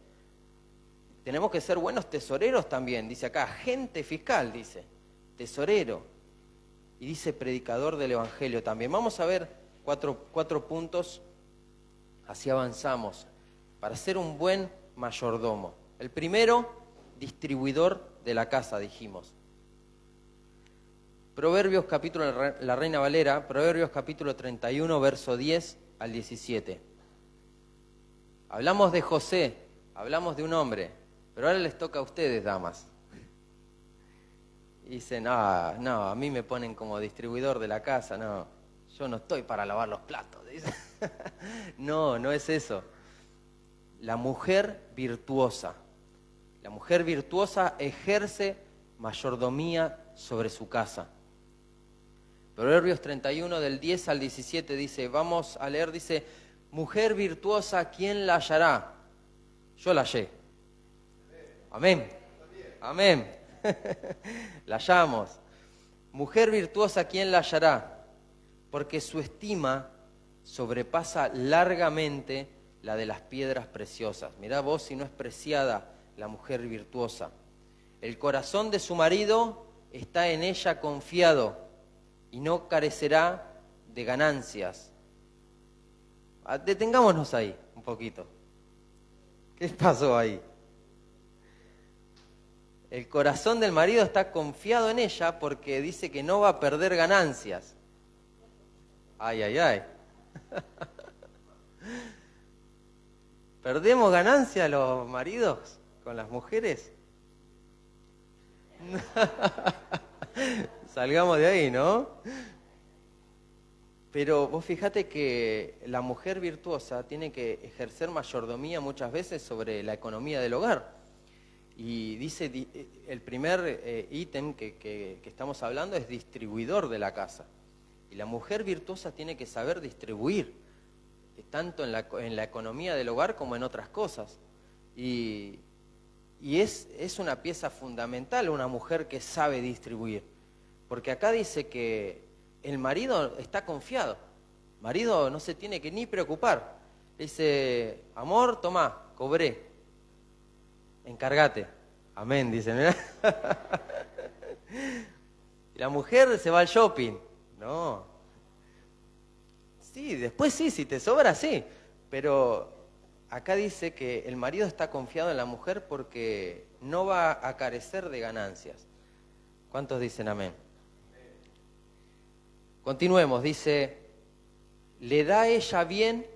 tenemos que ser buenos tesoreros también. Dice acá, agente fiscal, dice, tesorero, y dice predicador del Evangelio también. Vamos a ver cuatro puntos, así avanzamos, para ser un buen mayordomo. El primero, distribuidor de la casa, dijimos. Proverbios capítulo, la Reina Valera, Proverbios capítulo 31, verso 10 al 17. Hablamos de José, hablamos de un hombre, pero ahora les toca a ustedes, damas. Y dicen, no, a mí me ponen como distribuidor de la casa, no, yo no estoy para lavar los platos. No, no es eso. La mujer virtuosa. La mujer virtuosa ejerce mayordomía sobre su casa. Proverbios 31 del 10 al 17 dice, vamos a leer, dice, mujer virtuosa, ¿quién la hallará? Yo la hallé. Amén. Amén. La hallamos. Mujer virtuosa, ¿quién la hallará? Porque su estima sobrepasa largamente la de las piedras preciosas. Mirá vos si no es preciada la mujer virtuosa. El corazón de su marido está en ella confiado y no carecerá de ganancias. Detengámonos ahí un poquito. ¿Qué pasó ahí? El corazón del marido está confiado en ella porque dice que no va a perder ganancias. Ay, ay, ay. ¿Perdemos ganancias los maridos con las mujeres? Salgamos de ahí, ¿no? Pero vos fíjate que la mujer virtuosa tiene que ejercer mayordomía muchas veces sobre la economía del hogar. Y dice, el primer ítem que estamos hablando es distribuidor de la casa. Y la mujer virtuosa tiene que saber distribuir, tanto en la economía del hogar como en otras cosas. Y es una pieza fundamental una mujer que sabe distribuir. Porque acá dice que el marido está confiado. El marido no se tiene que ni preocupar. Dice, amor, tomá, cobré. Encárgate. Amén, dice, mirá. Y la mujer se va al shopping. No. Sí, después sí, si te sobra, sí. Pero acá dice que el marido está confiado en la mujer porque no va a carecer de ganancias. ¿Cuántos dicen amén? Continuemos, dice, le da ella bien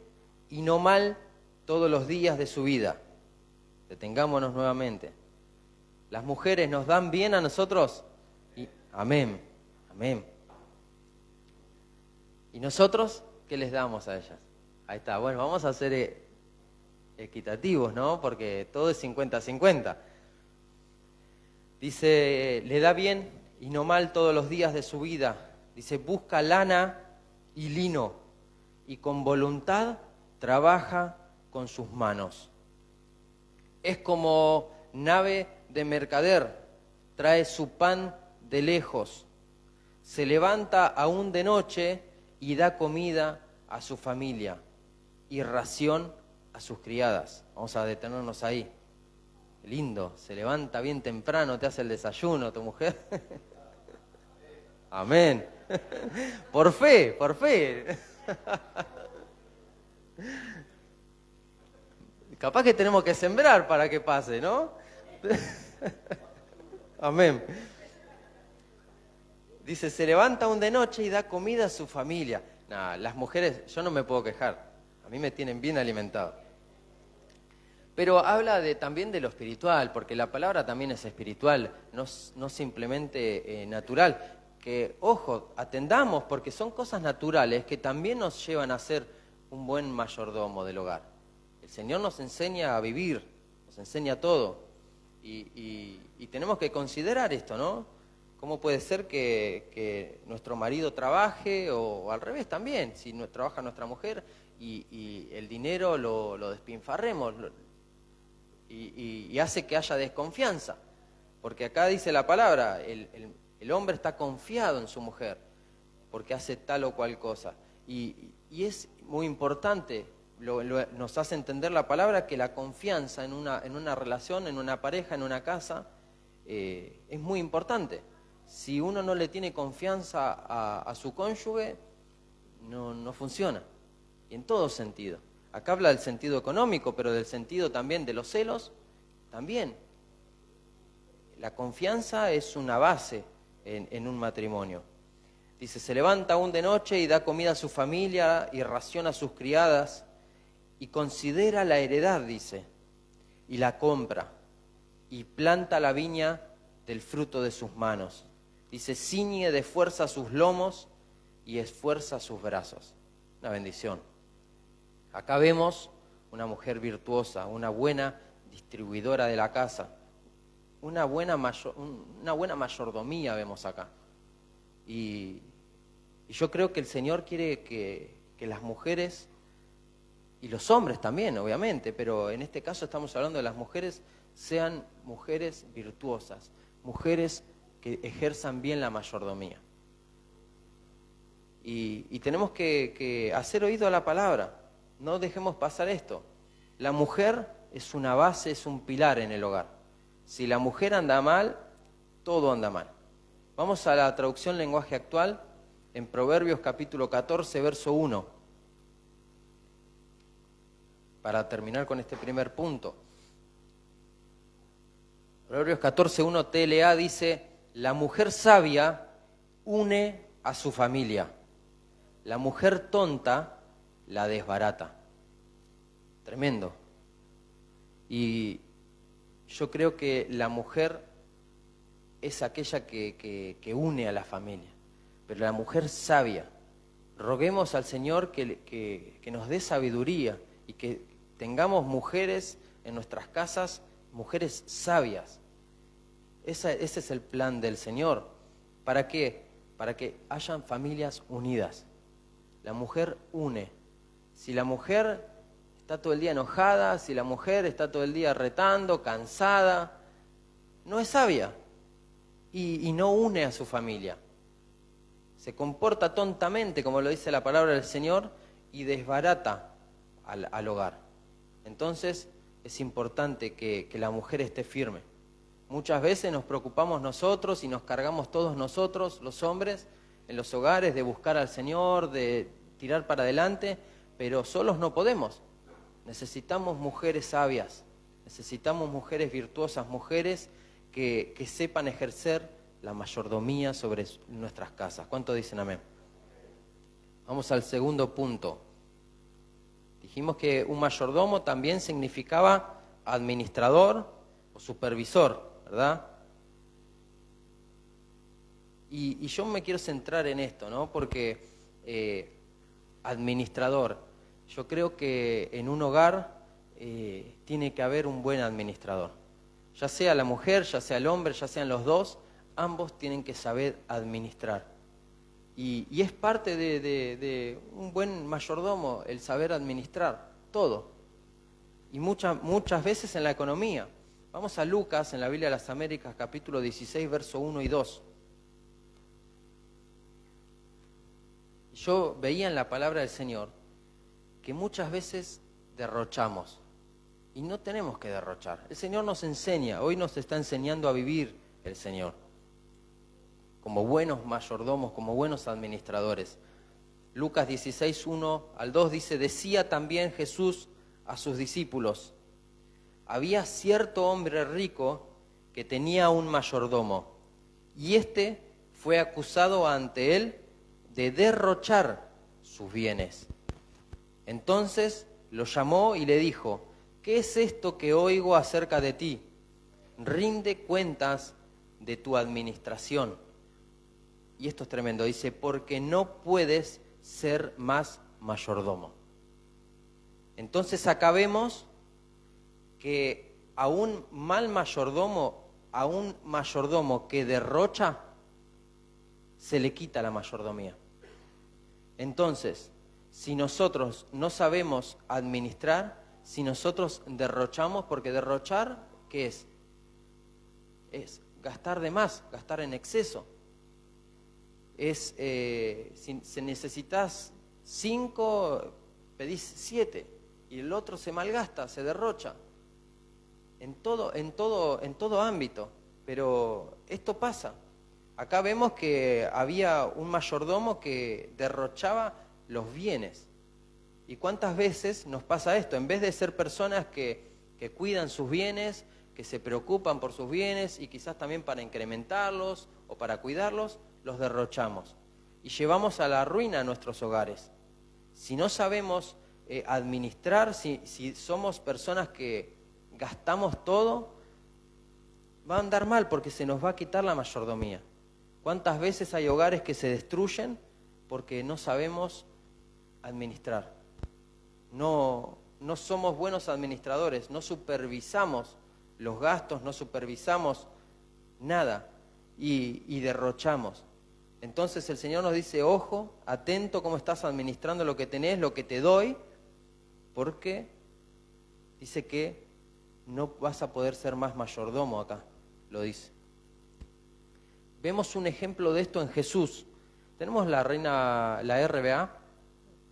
y no mal todos los días de su vida. Detengámonos nuevamente. Las mujeres nos dan bien a nosotros. Amén, amén. ¿Y nosotros qué les damos a ellas? Ahí está, bueno, vamos a ser equitativos, ¿no? Porque todo es 50-50. Dice, le da bien y no mal todos los días de su vida. Dice, busca lana y lino y con voluntad trabaja con sus manos. Es como nave de mercader, trae su pan de lejos, se levanta aún de noche y da comida a su familia y ración a sus criadas. Vamos a detenernos ahí. Lindo, se levanta bien temprano, te hace el desayuno tu mujer. Amén. Por fe, por fe. Capaz que tenemos que sembrar para que pase, ¿no? Amén. Dice, se levanta aún de noche y da comida a su familia. Nah, las mujeres, yo no me puedo quejar. A mí me tienen bien alimentado. Pero habla también de lo espiritual, porque la palabra también es espiritual, no simplemente natural. Que, ojo, atendamos, porque son cosas naturales que también nos llevan a ser un buen mayordomo del hogar. El Señor nos enseña a vivir, nos enseña todo. Y tenemos que considerar esto, ¿no? ¿Cómo puede ser que nuestro marido trabaje o al revés también? Si no trabaja nuestra mujer y el dinero lo despilfarremos y hace que haya desconfianza. Porque acá dice la palabra, el hombre está confiado en su mujer porque hace tal o cual cosa. Y es muy importante, nos hace entender la palabra que la confianza en una relación, en una pareja, en una casa, es muy importante. Si uno no le tiene confianza a su cónyuge, no funciona. Y en todo sentido. Acá habla del sentido económico, pero del sentido también de los celos, también. La confianza es una base en un matrimonio. Dice, se levanta aún de noche y da comida a su familia y raciona a sus criadas y considera la heredad, dice, y la compra y planta la viña del fruto de sus manos. Dice, ciñe de fuerza sus lomos y esfuerza sus brazos. Una bendición. Acá vemos una mujer virtuosa, una buena distribuidora de la casa, una buena mayordomía vemos acá. Y yo creo que el Señor quiere que las mujeres, y los hombres también, obviamente, pero en este caso estamos hablando de las mujeres, sean mujeres virtuosas, mujeres que ejerzan bien la mayordomía. Y tenemos que hacer oído a la palabra, no dejemos pasar esto. La mujer es una base, es un pilar en el hogar. Si la mujer anda mal, todo anda mal. Vamos a la traducción lenguaje actual, en Proverbios capítulo 14, verso 1. Para terminar con este primer punto. Proverbios 14, 1 TLA dice, la mujer sabia une a su familia. La mujer tonta la desbarata. Tremendo. Y yo creo que la mujer es aquella que une a la familia. Pero la mujer sabia, roguemos al Señor que nos dé sabiduría y que tengamos mujeres en nuestras casas mujeres sabias. Ese es el plan del Señor. ¿Para qué? Para que hayan familias unidas. La mujer une. Si la mujer está todo el día enojada, si la mujer está todo el día retando, cansada, no es sabia y no une a su familia. Se comporta tontamente, como lo dice la palabra del Señor, y desbarata al hogar. Entonces es importante que la mujer esté firme. Muchas veces nos preocupamos nosotros y nos cargamos todos nosotros, los hombres, en los hogares, de buscar al Señor, de tirar para adelante, pero solos no podemos. Necesitamos mujeres sabias, necesitamos mujeres virtuosas, mujeres que sepan ejercer la mayordomía sobre nuestras casas. ¿Cuánto dicen amén? Vamos al segundo punto. Dijimos que un mayordomo también significaba administrador o supervisor, ¿verdad? Y yo me quiero centrar en esto, ¿no? Porque administrador, yo creo que en un hogar tiene que haber un buen administrador. Ya sea la mujer, ya sea el hombre, ya sean los dos, ambos tienen que saber administrar. Y es parte de un buen mayordomo el saber administrar todo. Y muchas veces en la economía. Vamos a Lucas, en la Biblia de las Américas, capítulo 16, verso 1 y 2. Yo veía en la palabra del Señor que muchas veces derrochamos. Y no tenemos que derrochar. El Señor nos enseña, hoy nos está enseñando a vivir el Señor. Como buenos mayordomos, como buenos administradores. Lucas 16, 1 al 2 dice, decía también Jesús a sus discípulos, había cierto hombre rico que tenía un mayordomo, y éste fue acusado ante él de derrochar sus bienes. Entonces lo llamó y le dijo, ¿qué es esto que oigo acerca de ti? Rinde cuentas de tu administración. Y esto es tremendo, dice, porque no puedes ser más mayordomo. Entonces acá vemos que a un mal mayordomo, a un mayordomo que derrocha, se le quita la mayordomía. Entonces, si nosotros no sabemos administrar, si nosotros derrochamos, porque derrochar, ¿qué es? Es gastar de más, gastar en exceso. Es, si necesitas 5, pedís 7, y el otro se malgasta, se derrocha. En todo ámbito. Pero esto pasa. Acá vemos que había un mayordomo que derrochaba los bienes. ¿Y cuántas veces nos pasa esto? En vez de ser personas que cuidan sus bienes, que se preocupan por sus bienes y quizás también para incrementarlos o para cuidarlos, los derrochamos. Y llevamos a la ruina a nuestros hogares. Si no sabemos administrar, si somos personas que gastamos todo, va a andar mal porque se nos va a quitar la mayordomía. ¿Cuántas veces hay hogares que se destruyen porque no sabemos administrar? No somos buenos administradores, no supervisamos los gastos, no supervisamos nada y derrochamos. Entonces el Señor nos dice, ojo, atento cómo estás administrando lo que tenés, lo que te doy, porque dice que no vas a poder ser más mayordomo acá, lo dice. Vemos un ejemplo de esto en Jesús. Tenemos la RVA,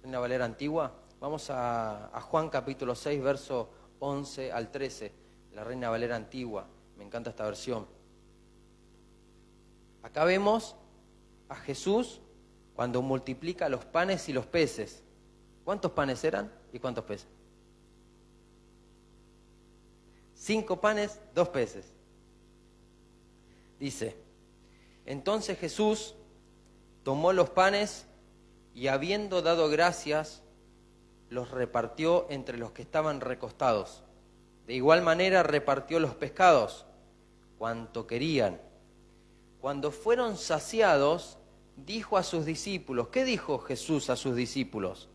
Reina Valera Antigua. Vamos a Juan capítulo 6, verso 11 al 13, la Reina Valera Antigua. Me encanta esta versión. Acá vemos a Jesús cuando multiplica los panes y los peces. ¿Cuántos panes eran y cuántos peces? 5 panes, 2 peces. Dice, entonces Jesús tomó los panes y habiendo dado gracias, los repartió entre los que estaban recostados. De igual manera repartió los pescados, cuanto querían. Cuando fueron saciados, dijo a sus discípulos, ¿qué dijo Jesús a sus discípulos?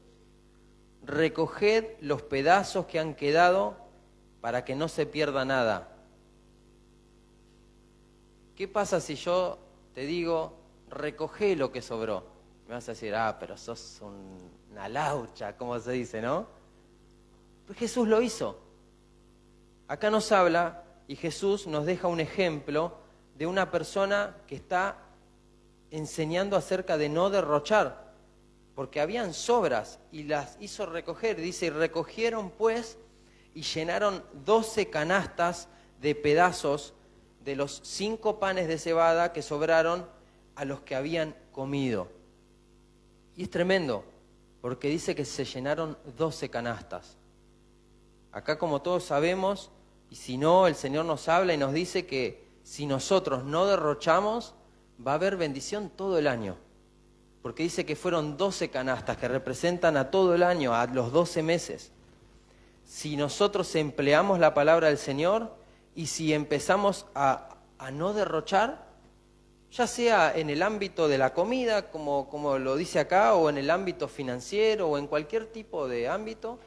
Recoged los pedazos que han quedado para que no se pierda nada. ¿Qué pasa si yo te digo, recogé lo que sobró? Me vas a decir, pero sos una laucha, como se dice, ¿no? Pues Jesús lo hizo. Acá nos habla y Jesús nos deja un ejemplo de una persona que está enseñando acerca de no derrochar, porque habían sobras y las hizo recoger. Dice, y recogieron pues y llenaron 12 canastas de pedazos de los 5 panes de cebada que sobraron a los que habían comido. Y es tremendo, porque dice que se llenaron 12 canastas. Acá, como todos sabemos, y si no, el Señor nos habla y nos dice que si nosotros no derrochamos, va a haber bendición todo el año. Porque dice que fueron 12 canastas que representan a todo el año, a los 12 meses. Si nosotros empleamos la palabra del Señor y si empezamos a no derrochar, ya sea en el ámbito de la comida, como lo dice acá, o en el ámbito financiero, o en cualquier tipo de ámbito,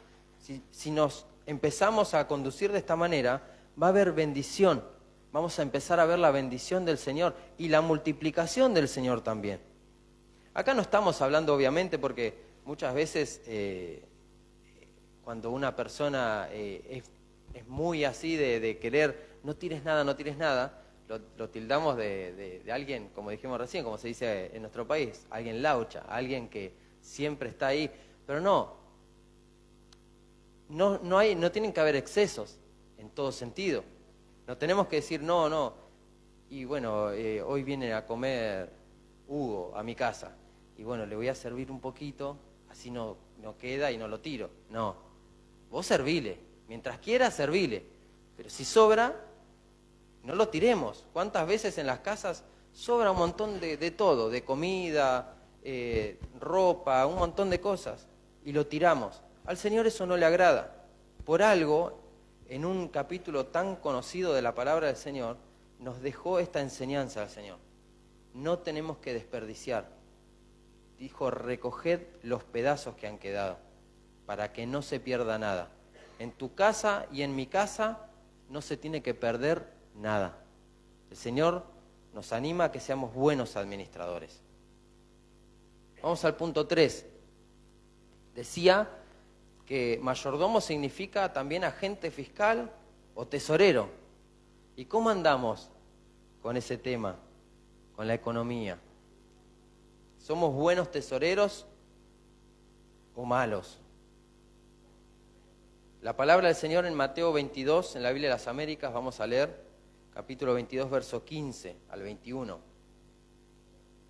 si nos empezamos a conducir de esta manera, va a haber bendición. Vamos a empezar a ver la bendición del Señor y la multiplicación del Señor también. Acá no estamos hablando, obviamente, porque muchas veces cuando una persona es muy así de querer, no tires nada, lo tildamos de alguien, como dijimos recién, como se dice en nuestro país, alguien laucha, alguien que siempre está ahí. Pero no tienen que haber excesos en todo sentido. No tenemos que decir no. Y bueno, hoy viene a comer Hugo a mi casa. Y bueno, le voy a servir un poquito, así no queda y no lo tiro. No, vos servile, mientras quieras servile. Pero si sobra, no lo tiremos. ¿Cuántas veces en las casas sobra un montón de todo? De comida, ropa, un montón de cosas. Y lo tiramos. Al Señor eso no le agrada. Por algo, en un capítulo tan conocido de la palabra del Señor, nos dejó esta enseñanza al Señor. No tenemos que desperdiciar. Dijo, recoged los pedazos que han quedado, para que no se pierda nada. En tu casa y en mi casa no se tiene que perder nada. El Señor nos anima a que seamos buenos administradores. Vamos al punto 3. Decía que mayordomo significa también agente fiscal o tesorero. ¿Y cómo andamos con ese tema, con la economía? ¿Somos buenos tesoreros o malos? La palabra del Señor en Mateo 22, en la Biblia de las Américas, vamos a leer capítulo 22, verso 15 al 21.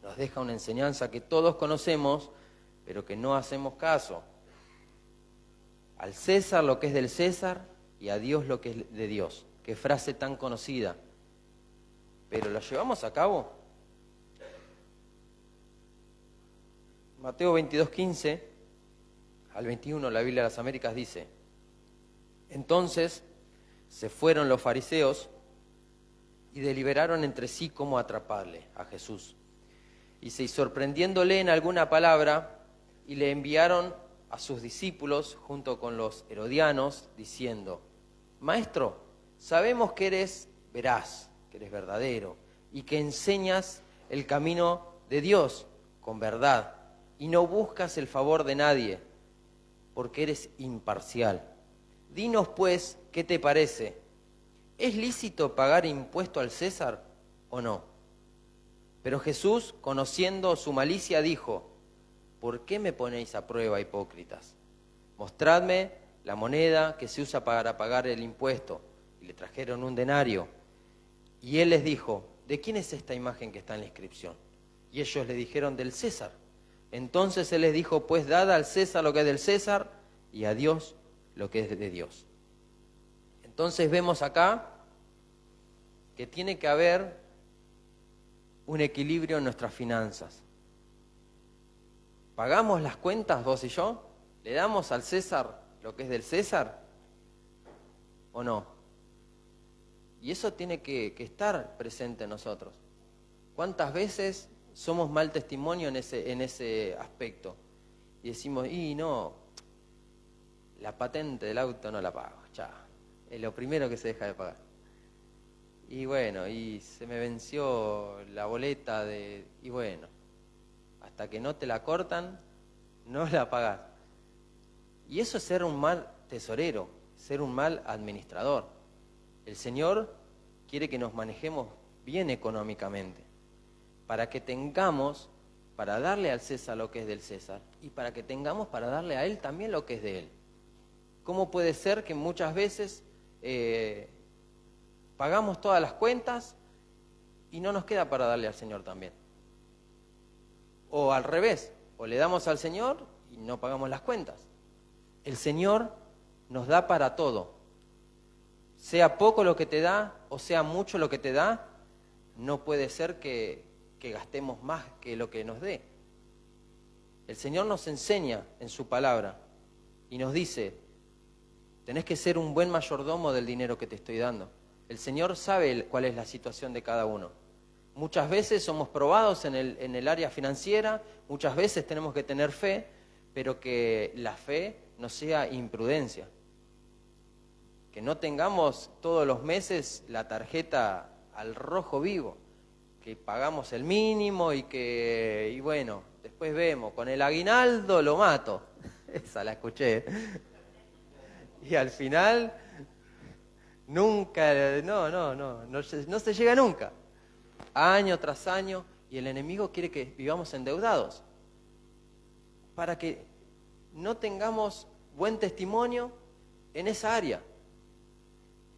Nos deja una enseñanza que todos conocemos, pero que no hacemos caso. Al César lo que es del César y a Dios lo que es de Dios. Qué frase tan conocida. ¿Pero la llevamos a cabo? Mateo 22, 15 al 21, la Biblia de las Américas dice: Entonces se fueron los fariseos y deliberaron entre sí cómo atraparle a Jesús. Y sorprendiéndole en alguna palabra, y le enviaron a sus discípulos junto con los herodianos, diciendo: Maestro, sabemos que eres veraz, que eres verdadero, y que enseñas el camino de Dios con verdad, y no buscas el favor de nadie, porque eres imparcial. Dinos, pues, ¿qué te parece? ¿Es lícito pagar impuesto al César o no? Pero Jesús, conociendo su malicia, dijo: ¿Por qué me ponéis a prueba, hipócritas? Mostradme la moneda que se usa para pagar el impuesto. Y le trajeron un denario. Y él les dijo: ¿de quién es esta imagen que está en la inscripción? Y ellos le dijeron: del César. Entonces él les dijo: pues dad al César lo que es del César y a Dios lo que es de Dios. Entonces vemos acá que tiene que haber un equilibrio en nuestras finanzas. ¿Pagamos las cuentas vos y yo? ¿Le damos al César lo que es del César o no? Y eso tiene que estar presente en nosotros. ¿Cuántas veces somos mal testimonio en ese aspecto? Y decimos: no, la patente del auto no la pago, ya, es lo primero que se deja de pagar. y bueno, y se me venció la boleta y bueno, hasta que no te la cortan, no la pagás. Y eso es ser un mal tesorero, ser un mal administrador. El Señor quiere que nos manejemos bien económicamente, para que tengamos para darle al César lo que es del César y para que tengamos para darle a Él también lo que es de Él. ¿Cómo puede ser que muchas veces pagamos todas las cuentas y no nos queda para darle al Señor también? O al revés, o le damos al Señor y no pagamos las cuentas. El Señor nos da para todo. Sea poco lo que te da o sea mucho lo que te da, no puede ser que gastemos más que lo que nos dé. El Señor nos enseña en su palabra y nos dice, tenés que ser un buen mayordomo del dinero que te estoy dando. El Señor sabe cuál es la situación de cada uno. Muchas veces somos probados en el área financiera, muchas veces tenemos que tener fe, pero que la fe no sea imprudencia. Que no tengamos todos los meses la tarjeta al rojo vivo, que pagamos el mínimo y bueno, después vemos, con el aguinaldo lo mato. Esa la escuché. Y al final, nunca, no se llega nunca. Año tras año, y el enemigo quiere que vivamos endeudados, para que no tengamos buen testimonio en esa área.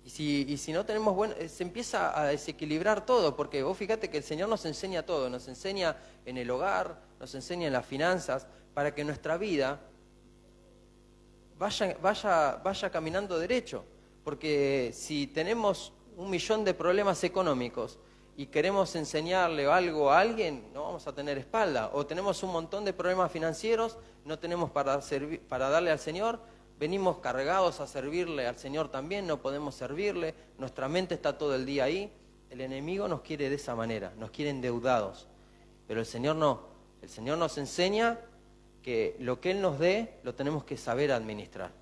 Y si no tenemos se empieza a desequilibrar todo, porque vos fíjate que el Señor nos enseña todo, nos enseña en el hogar, nos enseña en las finanzas, para que nuestra vida vaya caminando derecho. Porque si tenemos 1.000.000 de problemas económicos y queremos enseñarle algo a alguien, no vamos a tener espalda. O tenemos un montón de problemas financieros, no tenemos para darle al Señor, venimos cargados a servirle al Señor también, no podemos servirle, nuestra mente está todo el día ahí. El enemigo nos quiere de esa manera, nos quiere endeudados. Pero el Señor no, el Señor nos enseña que lo que Él nos dé lo tenemos que saber administrar.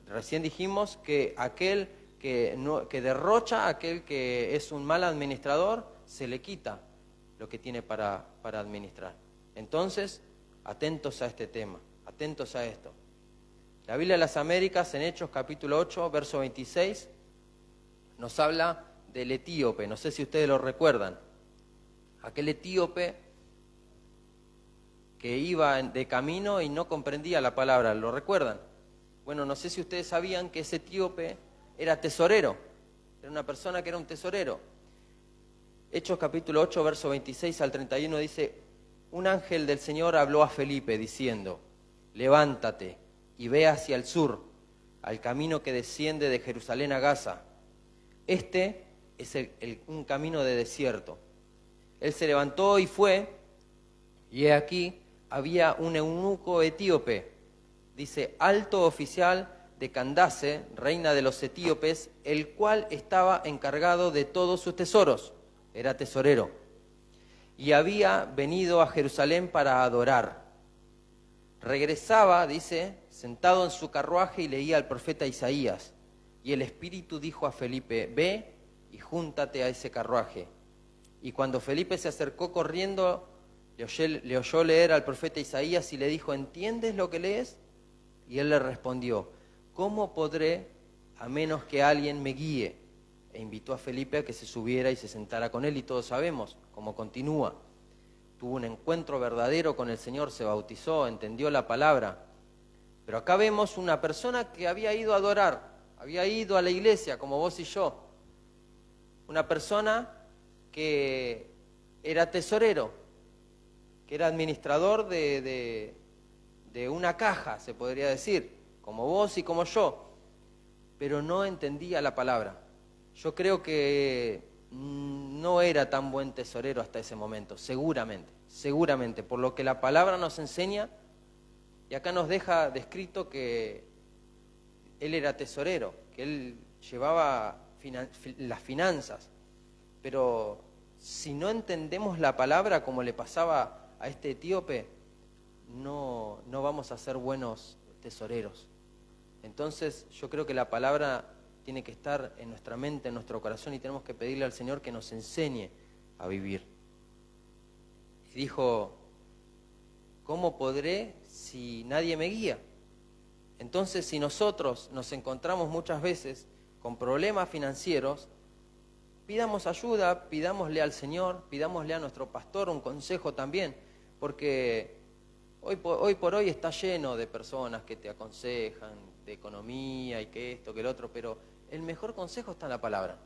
Recién dijimos que aquel que derrocha, aquel que es un mal administrador, se le quita lo que tiene para administrar. Entonces, atentos a este tema, atentos a esto. La Biblia de las Américas, en Hechos capítulo 8, verso 26, nos habla del etíope, no sé si ustedes lo recuerdan. Aquel etíope que iba de camino y no comprendía la palabra, ¿lo recuerdan? Bueno, no sé si ustedes sabían que ese etíope era tesorero, era una persona que era un tesorero. Hechos capítulo 8, verso 26 al 31 dice, un ángel del Señor habló a Felipe diciendo, levántate y ve hacia el sur, al camino que desciende de Jerusalén a Gaza. Este es un camino de desierto. Él se levantó y fue, y he aquí había un eunuco etíope, dice, alto oficial de Candace, reina de los etíopes, el cual estaba encargado de todos sus tesoros, era tesorero, y había venido a Jerusalén para adorar. Regresaba, dice, sentado en su carruaje y leía al profeta Isaías. Y el Espíritu dijo a Felipe, ve y júntate a ese carruaje. Y cuando Felipe se acercó corriendo, le oyó leer al profeta Isaías y le dijo, ¿entiendes lo que lees? Y él le respondió, ¿cómo podré a menos que alguien me guíe? E invitó a Felipe a que se subiera y se sentara con él, y todos sabemos cómo continúa. Tuvo un encuentro verdadero con el Señor, se bautizó, entendió la palabra. Pero acá vemos una persona que había ido a adorar, había ido a la iglesia, como vos y yo. Una persona que era tesorero, que era administrador de una caja, se podría decir, como vos y como yo, pero no entendía la palabra. Yo creo que no era tan buen tesorero hasta ese momento, seguramente, por lo que la palabra nos enseña, y acá nos deja descrito que él era tesorero, que él llevaba las finanzas, pero si no entendemos la palabra como le pasaba a este etíope, no vamos a ser buenos tesoreros. Entonces yo creo que la palabra tiene que estar en nuestra mente, en nuestro corazón, y tenemos que pedirle al Señor que nos enseñe a vivir. Y dijo, ¿cómo podré si nadie me guía? Entonces, si nosotros nos encontramos muchas veces con problemas financieros, pidamos ayuda, pidámosle al Señor, pidámosle a nuestro pastor un consejo también, porque hoy por hoy está lleno de personas que te aconsejan de economía y que esto, que el otro, pero el mejor consejo está en la palabra.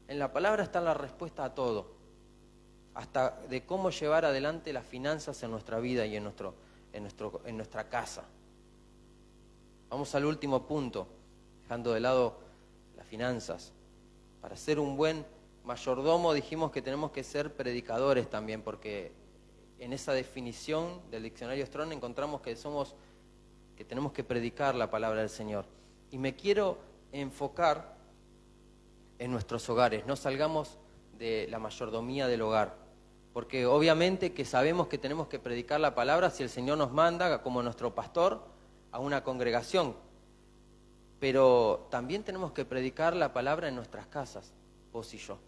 En la palabra está la respuesta a todo, hasta de cómo llevar adelante las finanzas en nuestra vida y en nuestra casa. Vamos al último punto, dejando de lado las finanzas. Para ser un buen mayordomo dijimos que tenemos que ser predicadores también, porque en esa definición del diccionario Strong encontramos que tenemos que predicar la palabra del Señor. Y me quiero enfocar en nuestros hogares, no salgamos de la mayordomía del hogar, porque obviamente que sabemos que tenemos que predicar la palabra si el Señor nos manda como nuestro pastor a una congregación, pero también tenemos que predicar la palabra en nuestras casas, vos y yo,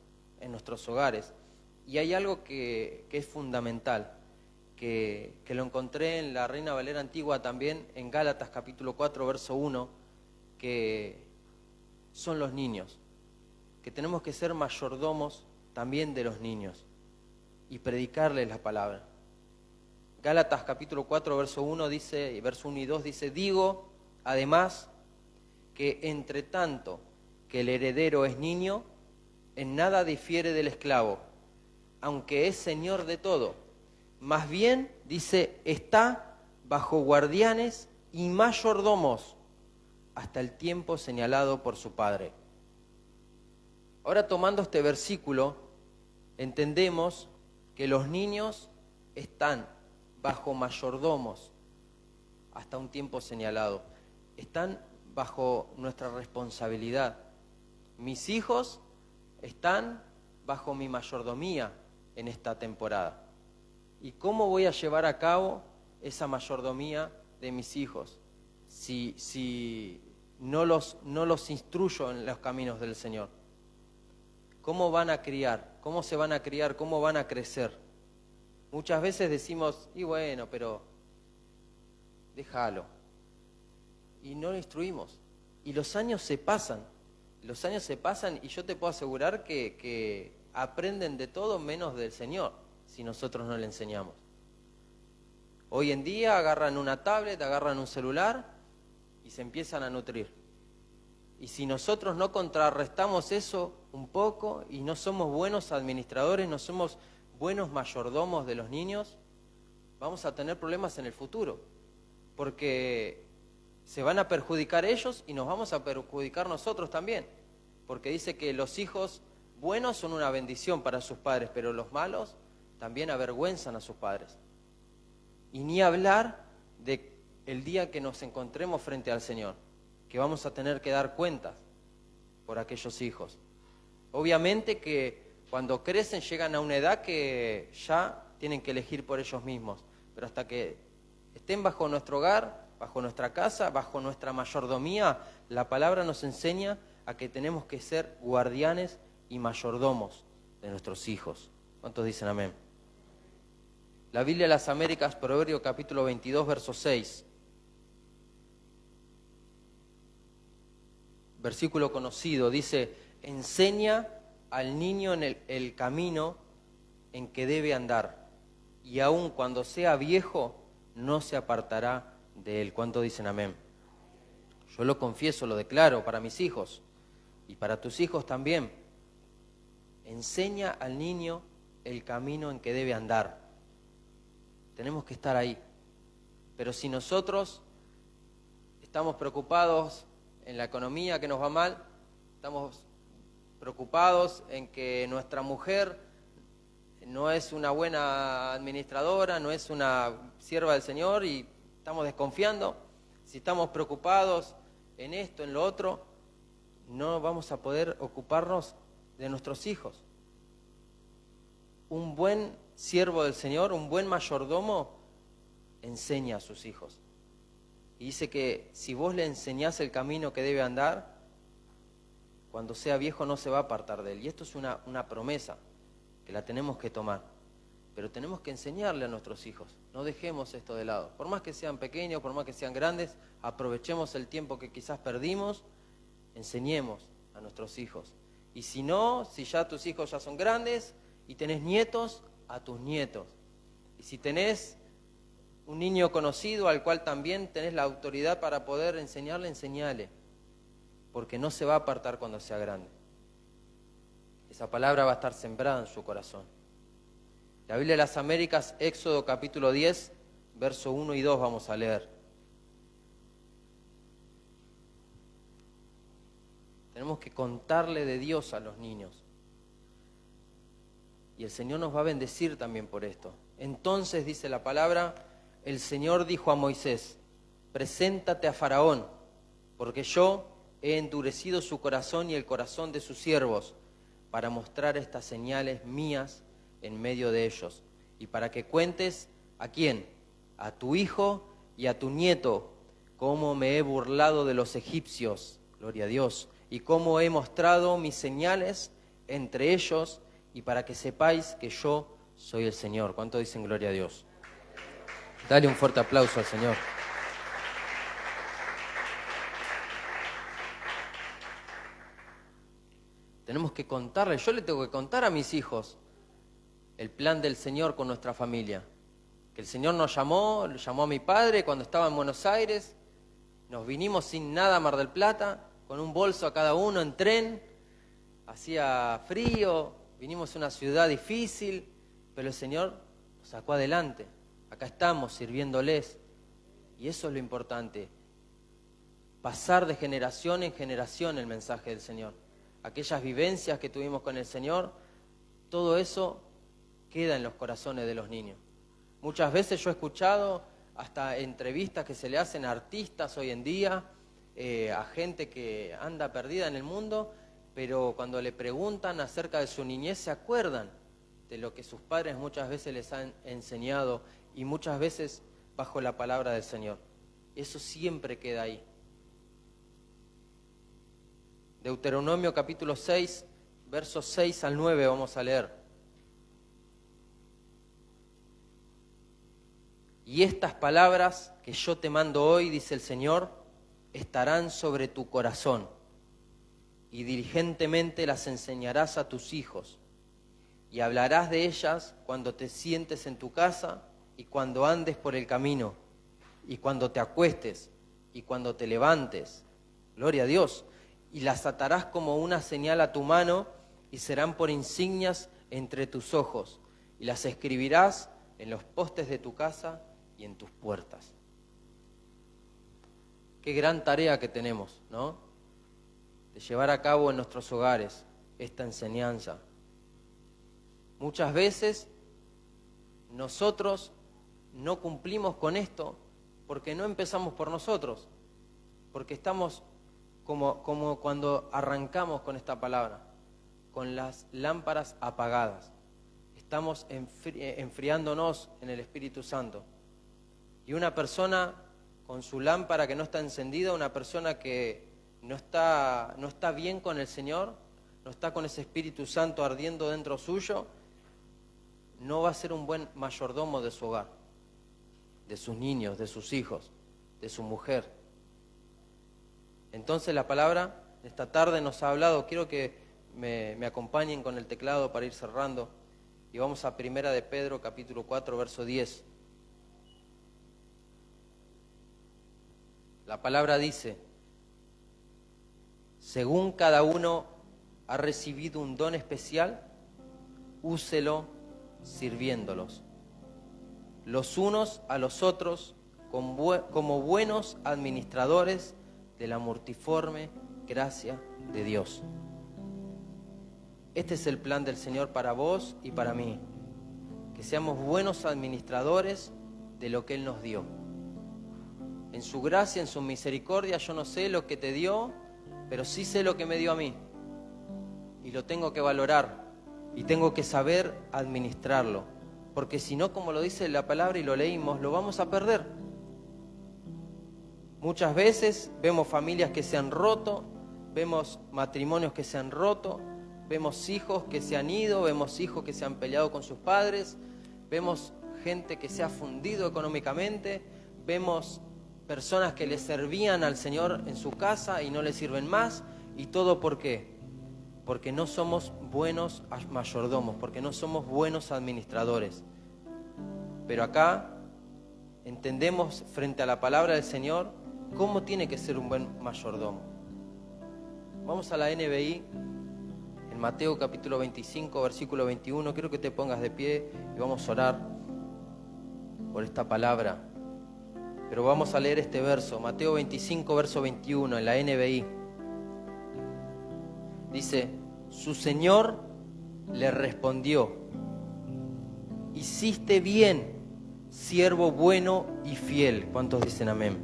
en nuestros hogares. Y hay algo que es fundamental, que lo encontré en la Reina Valera Antigua también, en Gálatas capítulo 4, verso 1, que son los niños, que tenemos que ser mayordomos también de los niños y predicarles la palabra. Gálatas capítulo 4, verso 1 dice, verso 1 y 2 dice, digo, además, que entre tanto que el heredero es niño, en nada difiere del esclavo, aunque es señor de todo. Más bien, dice, está bajo guardianes y mayordomos hasta el tiempo señalado por su padre. Ahora, tomando este versículo, entendemos que los niños están bajo mayordomos hasta un tiempo señalado. Están bajo nuestra responsabilidad. Mis hijos están bajo mi mayordomía en esta temporada. ¿Y cómo voy a llevar a cabo esa mayordomía de mis hijos si no los instruyo en los caminos del Señor? ¿Cómo van a criar? ¿Cómo se van a criar? ¿Cómo van a crecer? Muchas veces decimos, y bueno, pero déjalo. Y no lo instruimos. Y los años se pasan. Y yo te puedo asegurar que aprenden de todo menos del Señor, si nosotros no le enseñamos. Hoy en día agarran una tablet, agarran un celular y se empiezan a nutrir. Y si nosotros no contrarrestamos eso un poco y no somos buenos administradores, no somos buenos mayordomos de los niños, vamos a tener problemas en el futuro, porque se van a perjudicar ellos y nos vamos a perjudicar nosotros también, porque dice que los hijos buenos son una bendición para sus padres, pero los malos también avergüenzan a sus padres. Y ni hablar de el día que nos encontremos frente al Señor, que vamos a tener que dar cuentas por aquellos hijos. Obviamente que cuando crecen llegan a una edad que ya tienen que elegir por ellos mismos, pero hasta que estén bajo nuestro hogar, bajo nuestra casa, bajo nuestra mayordomía, la palabra nos enseña a que tenemos que ser guardianes y mayordomos de nuestros hijos. ¿Cuántos dicen amén? La Biblia de las Américas, Proverbio capítulo 22, verso 6. Versículo conocido, dice, enseña al niño en el camino en que debe andar, y aun cuando sea viejo, no se apartará de él. ¿Cuántos dicen amén? Yo lo confieso, lo declaro para mis hijos, y para tus hijos también. Enseña al niño el camino en que debe andar. Tenemos que estar ahí. Pero si nosotros estamos preocupados en la economía que nos va mal, estamos preocupados en que nuestra mujer no es una buena administradora, no es una sierva del Señor y estamos desconfiando, si estamos preocupados en esto, en lo otro, no vamos a poder ocuparnos de nuestros hijos. Un buen siervo del Señor, un buen mayordomo, enseña a sus hijos. Y dice que si vos le enseñás el camino que debe andar, cuando sea viejo no se va a apartar de él. Y esto es una promesa que la tenemos que tomar. Pero tenemos que enseñarle a nuestros hijos. No dejemos esto de lado. Por más que sean pequeños, por más que sean grandes, aprovechemos el tiempo que quizás perdimos, enseñemos a nuestros hijos. Y si no, si ya tus hijos ya son grandes y tenés nietos, a tus nietos. Y si tenés un niño conocido al cual también tenés la autoridad para poder enseñarle, enseñale. Porque no se va a apartar cuando sea grande. Esa palabra va a estar sembrada en su corazón. La Biblia de las Américas, Éxodo capítulo 10, verso 1 y 2 vamos a leer. Tenemos que contarle de Dios a los niños. Y el Señor nos va a bendecir también por esto. Entonces, dice la palabra, el Señor dijo a Moisés, preséntate a Faraón, porque yo he endurecido su corazón y el corazón de sus siervos, para mostrar estas señales mías en medio de ellos, y para que cuentes ¿a quién? A tu hijo y a tu nieto, cómo me he burlado de los egipcios, gloria a Dios, y cómo he mostrado mis señales entre ellos, y para que sepáis que yo soy el Señor. ¿Cuánto dicen gloria a Dios? Dale un fuerte aplauso al Señor. Tenemos que contarle, yo le tengo que contar a mis hijos el plan del Señor con nuestra familia. Que el Señor nos llamó a mi padre cuando estaba en Buenos Aires, nos vinimos sin nada a Mar del Plata, con un bolso a cada uno en tren, hacía frío, vinimos a una ciudad difícil, pero el Señor nos sacó adelante. Acá estamos sirviéndoles. Y eso es lo importante, pasar de generación en generación el mensaje del Señor. Aquellas vivencias que tuvimos con el Señor, todo eso queda en los corazones de los niños. Muchas veces yo he escuchado hasta entrevistas que se le hacen a artistas hoy en día, a gente que anda perdida en el mundo, pero cuando le preguntan acerca de su niñez se acuerdan de lo que sus padres muchas veces les han enseñado y muchas veces bajo la palabra del Señor. Eso siempre queda ahí. Deuteronomio capítulo 6, versos 6 al 9 vamos a leer. Y estas palabras que yo te mando hoy, dice el Señor, estarán sobre tu corazón y diligentemente las enseñarás a tus hijos y hablarás de ellas cuando te sientes en tu casa y cuando andes por el camino y cuando te acuestes y cuando te levantes. Gloria a Dios. Y las atarás como una señal a tu mano y serán por insignias entre tus ojos y las escribirás en los postes de tu casa y en tus puertas. Qué gran tarea que tenemos, ¿no? De llevar a cabo en nuestros hogares esta enseñanza. Muchas veces nosotros no cumplimos con esto porque no empezamos por nosotros, porque estamos como cuando arrancamos con esta palabra, con las lámparas apagadas. Estamos enfriándonos en el Espíritu Santo. Y una persona con su lámpara que no está encendida, una persona que no está bien con el Señor, no está con ese Espíritu Santo ardiendo dentro suyo, no va a ser un buen mayordomo de su hogar, de sus niños, de sus hijos, de su mujer. Entonces la palabra esta tarde nos ha hablado. Quiero que me acompañen con el teclado para ir cerrando. Y vamos a 1 de Pedro, capítulo 4, verso 10. La palabra dice, según cada uno ha recibido un don especial, úselo sirviéndolos, los unos a los otros, como buenos administradores de la multiforme gracia de Dios. Este es el plan del Señor para vos y para mí, que seamos buenos administradores de lo que Él nos dio. En su gracia, en su misericordia, yo no sé lo que te dio, pero sí sé lo que me dio a mí. Y lo tengo que valorar y tengo que saber administrarlo, porque si no, como lo dice la palabra y lo leímos, lo vamos a perder. Muchas veces vemos familias que se han roto vemos matrimonios que se han roto, vemos hijos que se han ido, vemos hijos que se han peleado con sus padres, vemos gente que se ha fundido económicamente, vemos personas que le servían al Señor en su casa y no le sirven más. ¿Y todo por qué? Porque no somos buenos mayordomos, porque no somos buenos administradores. Pero acá entendemos frente a la palabra del Señor cómo tiene que ser un buen mayordomo. Vamos a la NBI, en Mateo capítulo 25, versículo 21. Quiero que te pongas de pie y vamos a orar por esta palabra. Pero vamos a leer este verso, Mateo 25, verso 21, en la NBI. Dice: su Señor le respondió: hiciste bien, siervo bueno y fiel. ¿Cuántos dicen amén?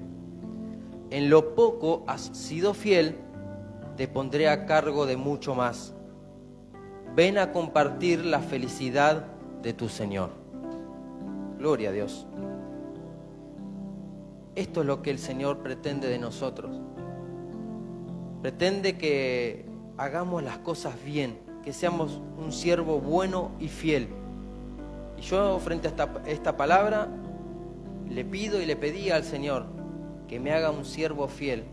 En lo poco has sido fiel, te pondré a cargo de mucho más. Ven a compartir la felicidad de tu Señor. Gloria a Dios. Esto es lo que el Señor pretende de nosotros. Pretende que hagamos las cosas bien, que seamos un siervo bueno y fiel. Y yo, frente a esta palabra, le pido y le pedí al Señor que me haga un siervo fiel,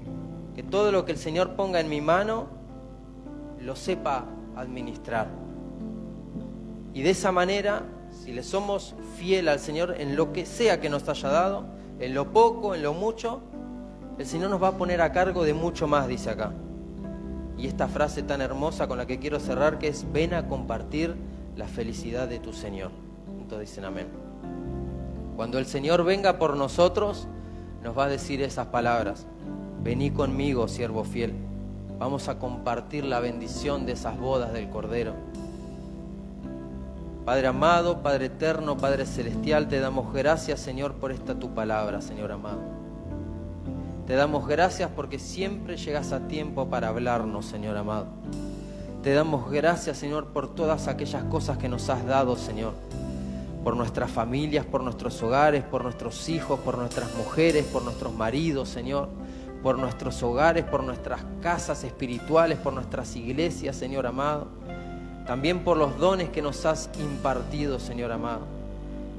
que todo lo que el Señor ponga en mi mano lo sepa administrar. Y de esa manera, si le somos fiel al Señor en lo que sea que nos haya dado, en lo poco, en lo mucho, el Señor nos va a poner a cargo de mucho más, dice acá. Y esta frase tan hermosa con la que quiero cerrar, que es: ven a compartir la felicidad de tu Señor. Entonces dicen amén. Cuando el Señor venga por nosotros, nos va a decir esas palabras: vení conmigo, siervo fiel. Vamos a compartir la bendición de esas bodas del Cordero. Padre amado, Padre eterno, Padre celestial, te damos gracias, Señor, por esta tu palabra, Señor amado. Te damos gracias porque siempre llegas a tiempo para hablarnos, Señor amado. Te damos gracias, Señor, por todas aquellas cosas que nos has dado, Señor. Por nuestras familias, por nuestros hogares, por nuestros hijos, por nuestras mujeres, por nuestros maridos, Señor. Por nuestros hogares, por nuestras casas espirituales, por nuestras iglesias, Señor amado. También por los dones que nos has impartido, Señor amado.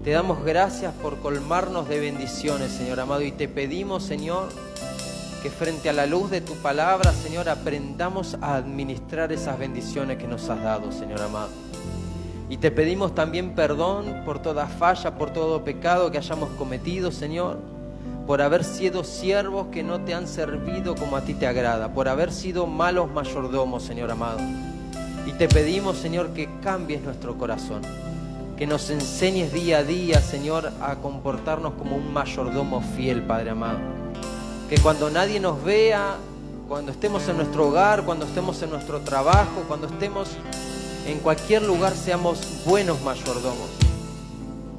Te damos gracias por colmarnos de bendiciones, Señor amado. Y te pedimos, Señor, que frente a la luz de tu palabra, Señor, aprendamos a administrar esas bendiciones que nos has dado, Señor amado. Y te pedimos también perdón por toda falla, por todo pecado que hayamos cometido, Señor. Por haber sido siervos que no te han servido como a ti te agrada. Por haber sido malos mayordomos, Señor amado. Y te pedimos, Señor, que cambies nuestro corazón. Que nos enseñes día a día, Señor, a comportarnos como un mayordomo fiel, Padre amado. Que cuando nadie nos vea, cuando estemos en nuestro hogar, cuando estemos en nuestro trabajo, cuando estemos en cualquier lugar, seamos buenos mayordomos.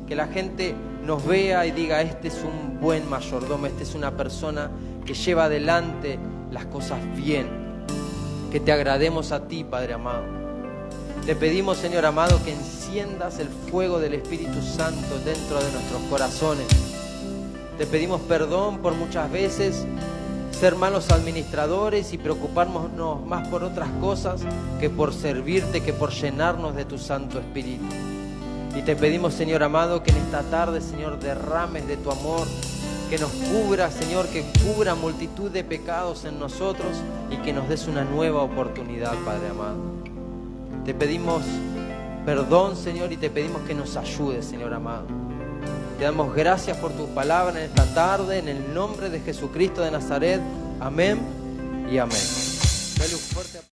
Que la gente nos vea y diga: este es un buen mayordomo, esta es una persona que lleva adelante las cosas bien. Que te agrademos a ti, Padre amado. Te pedimos, Señor amado, que enciendas el fuego del Espíritu Santo dentro de nuestros corazones. Te pedimos perdón por muchas veces ser malos administradores y preocuparnos más por otras cosas que por servirte, que por llenarnos de tu Santo Espíritu. Y te pedimos, Señor amado, que en esta tarde, Señor, derrames de tu amor, que nos cubra, Señor, que cubra multitud de pecados en nosotros y que nos des una nueva oportunidad, Padre amado. Te pedimos perdón, Señor, y te pedimos que nos ayudes, Señor amado. Te damos gracias por tu palabra en esta tarde, en el nombre de Jesucristo de Nazaret. Amén y amén. Dale un fuerte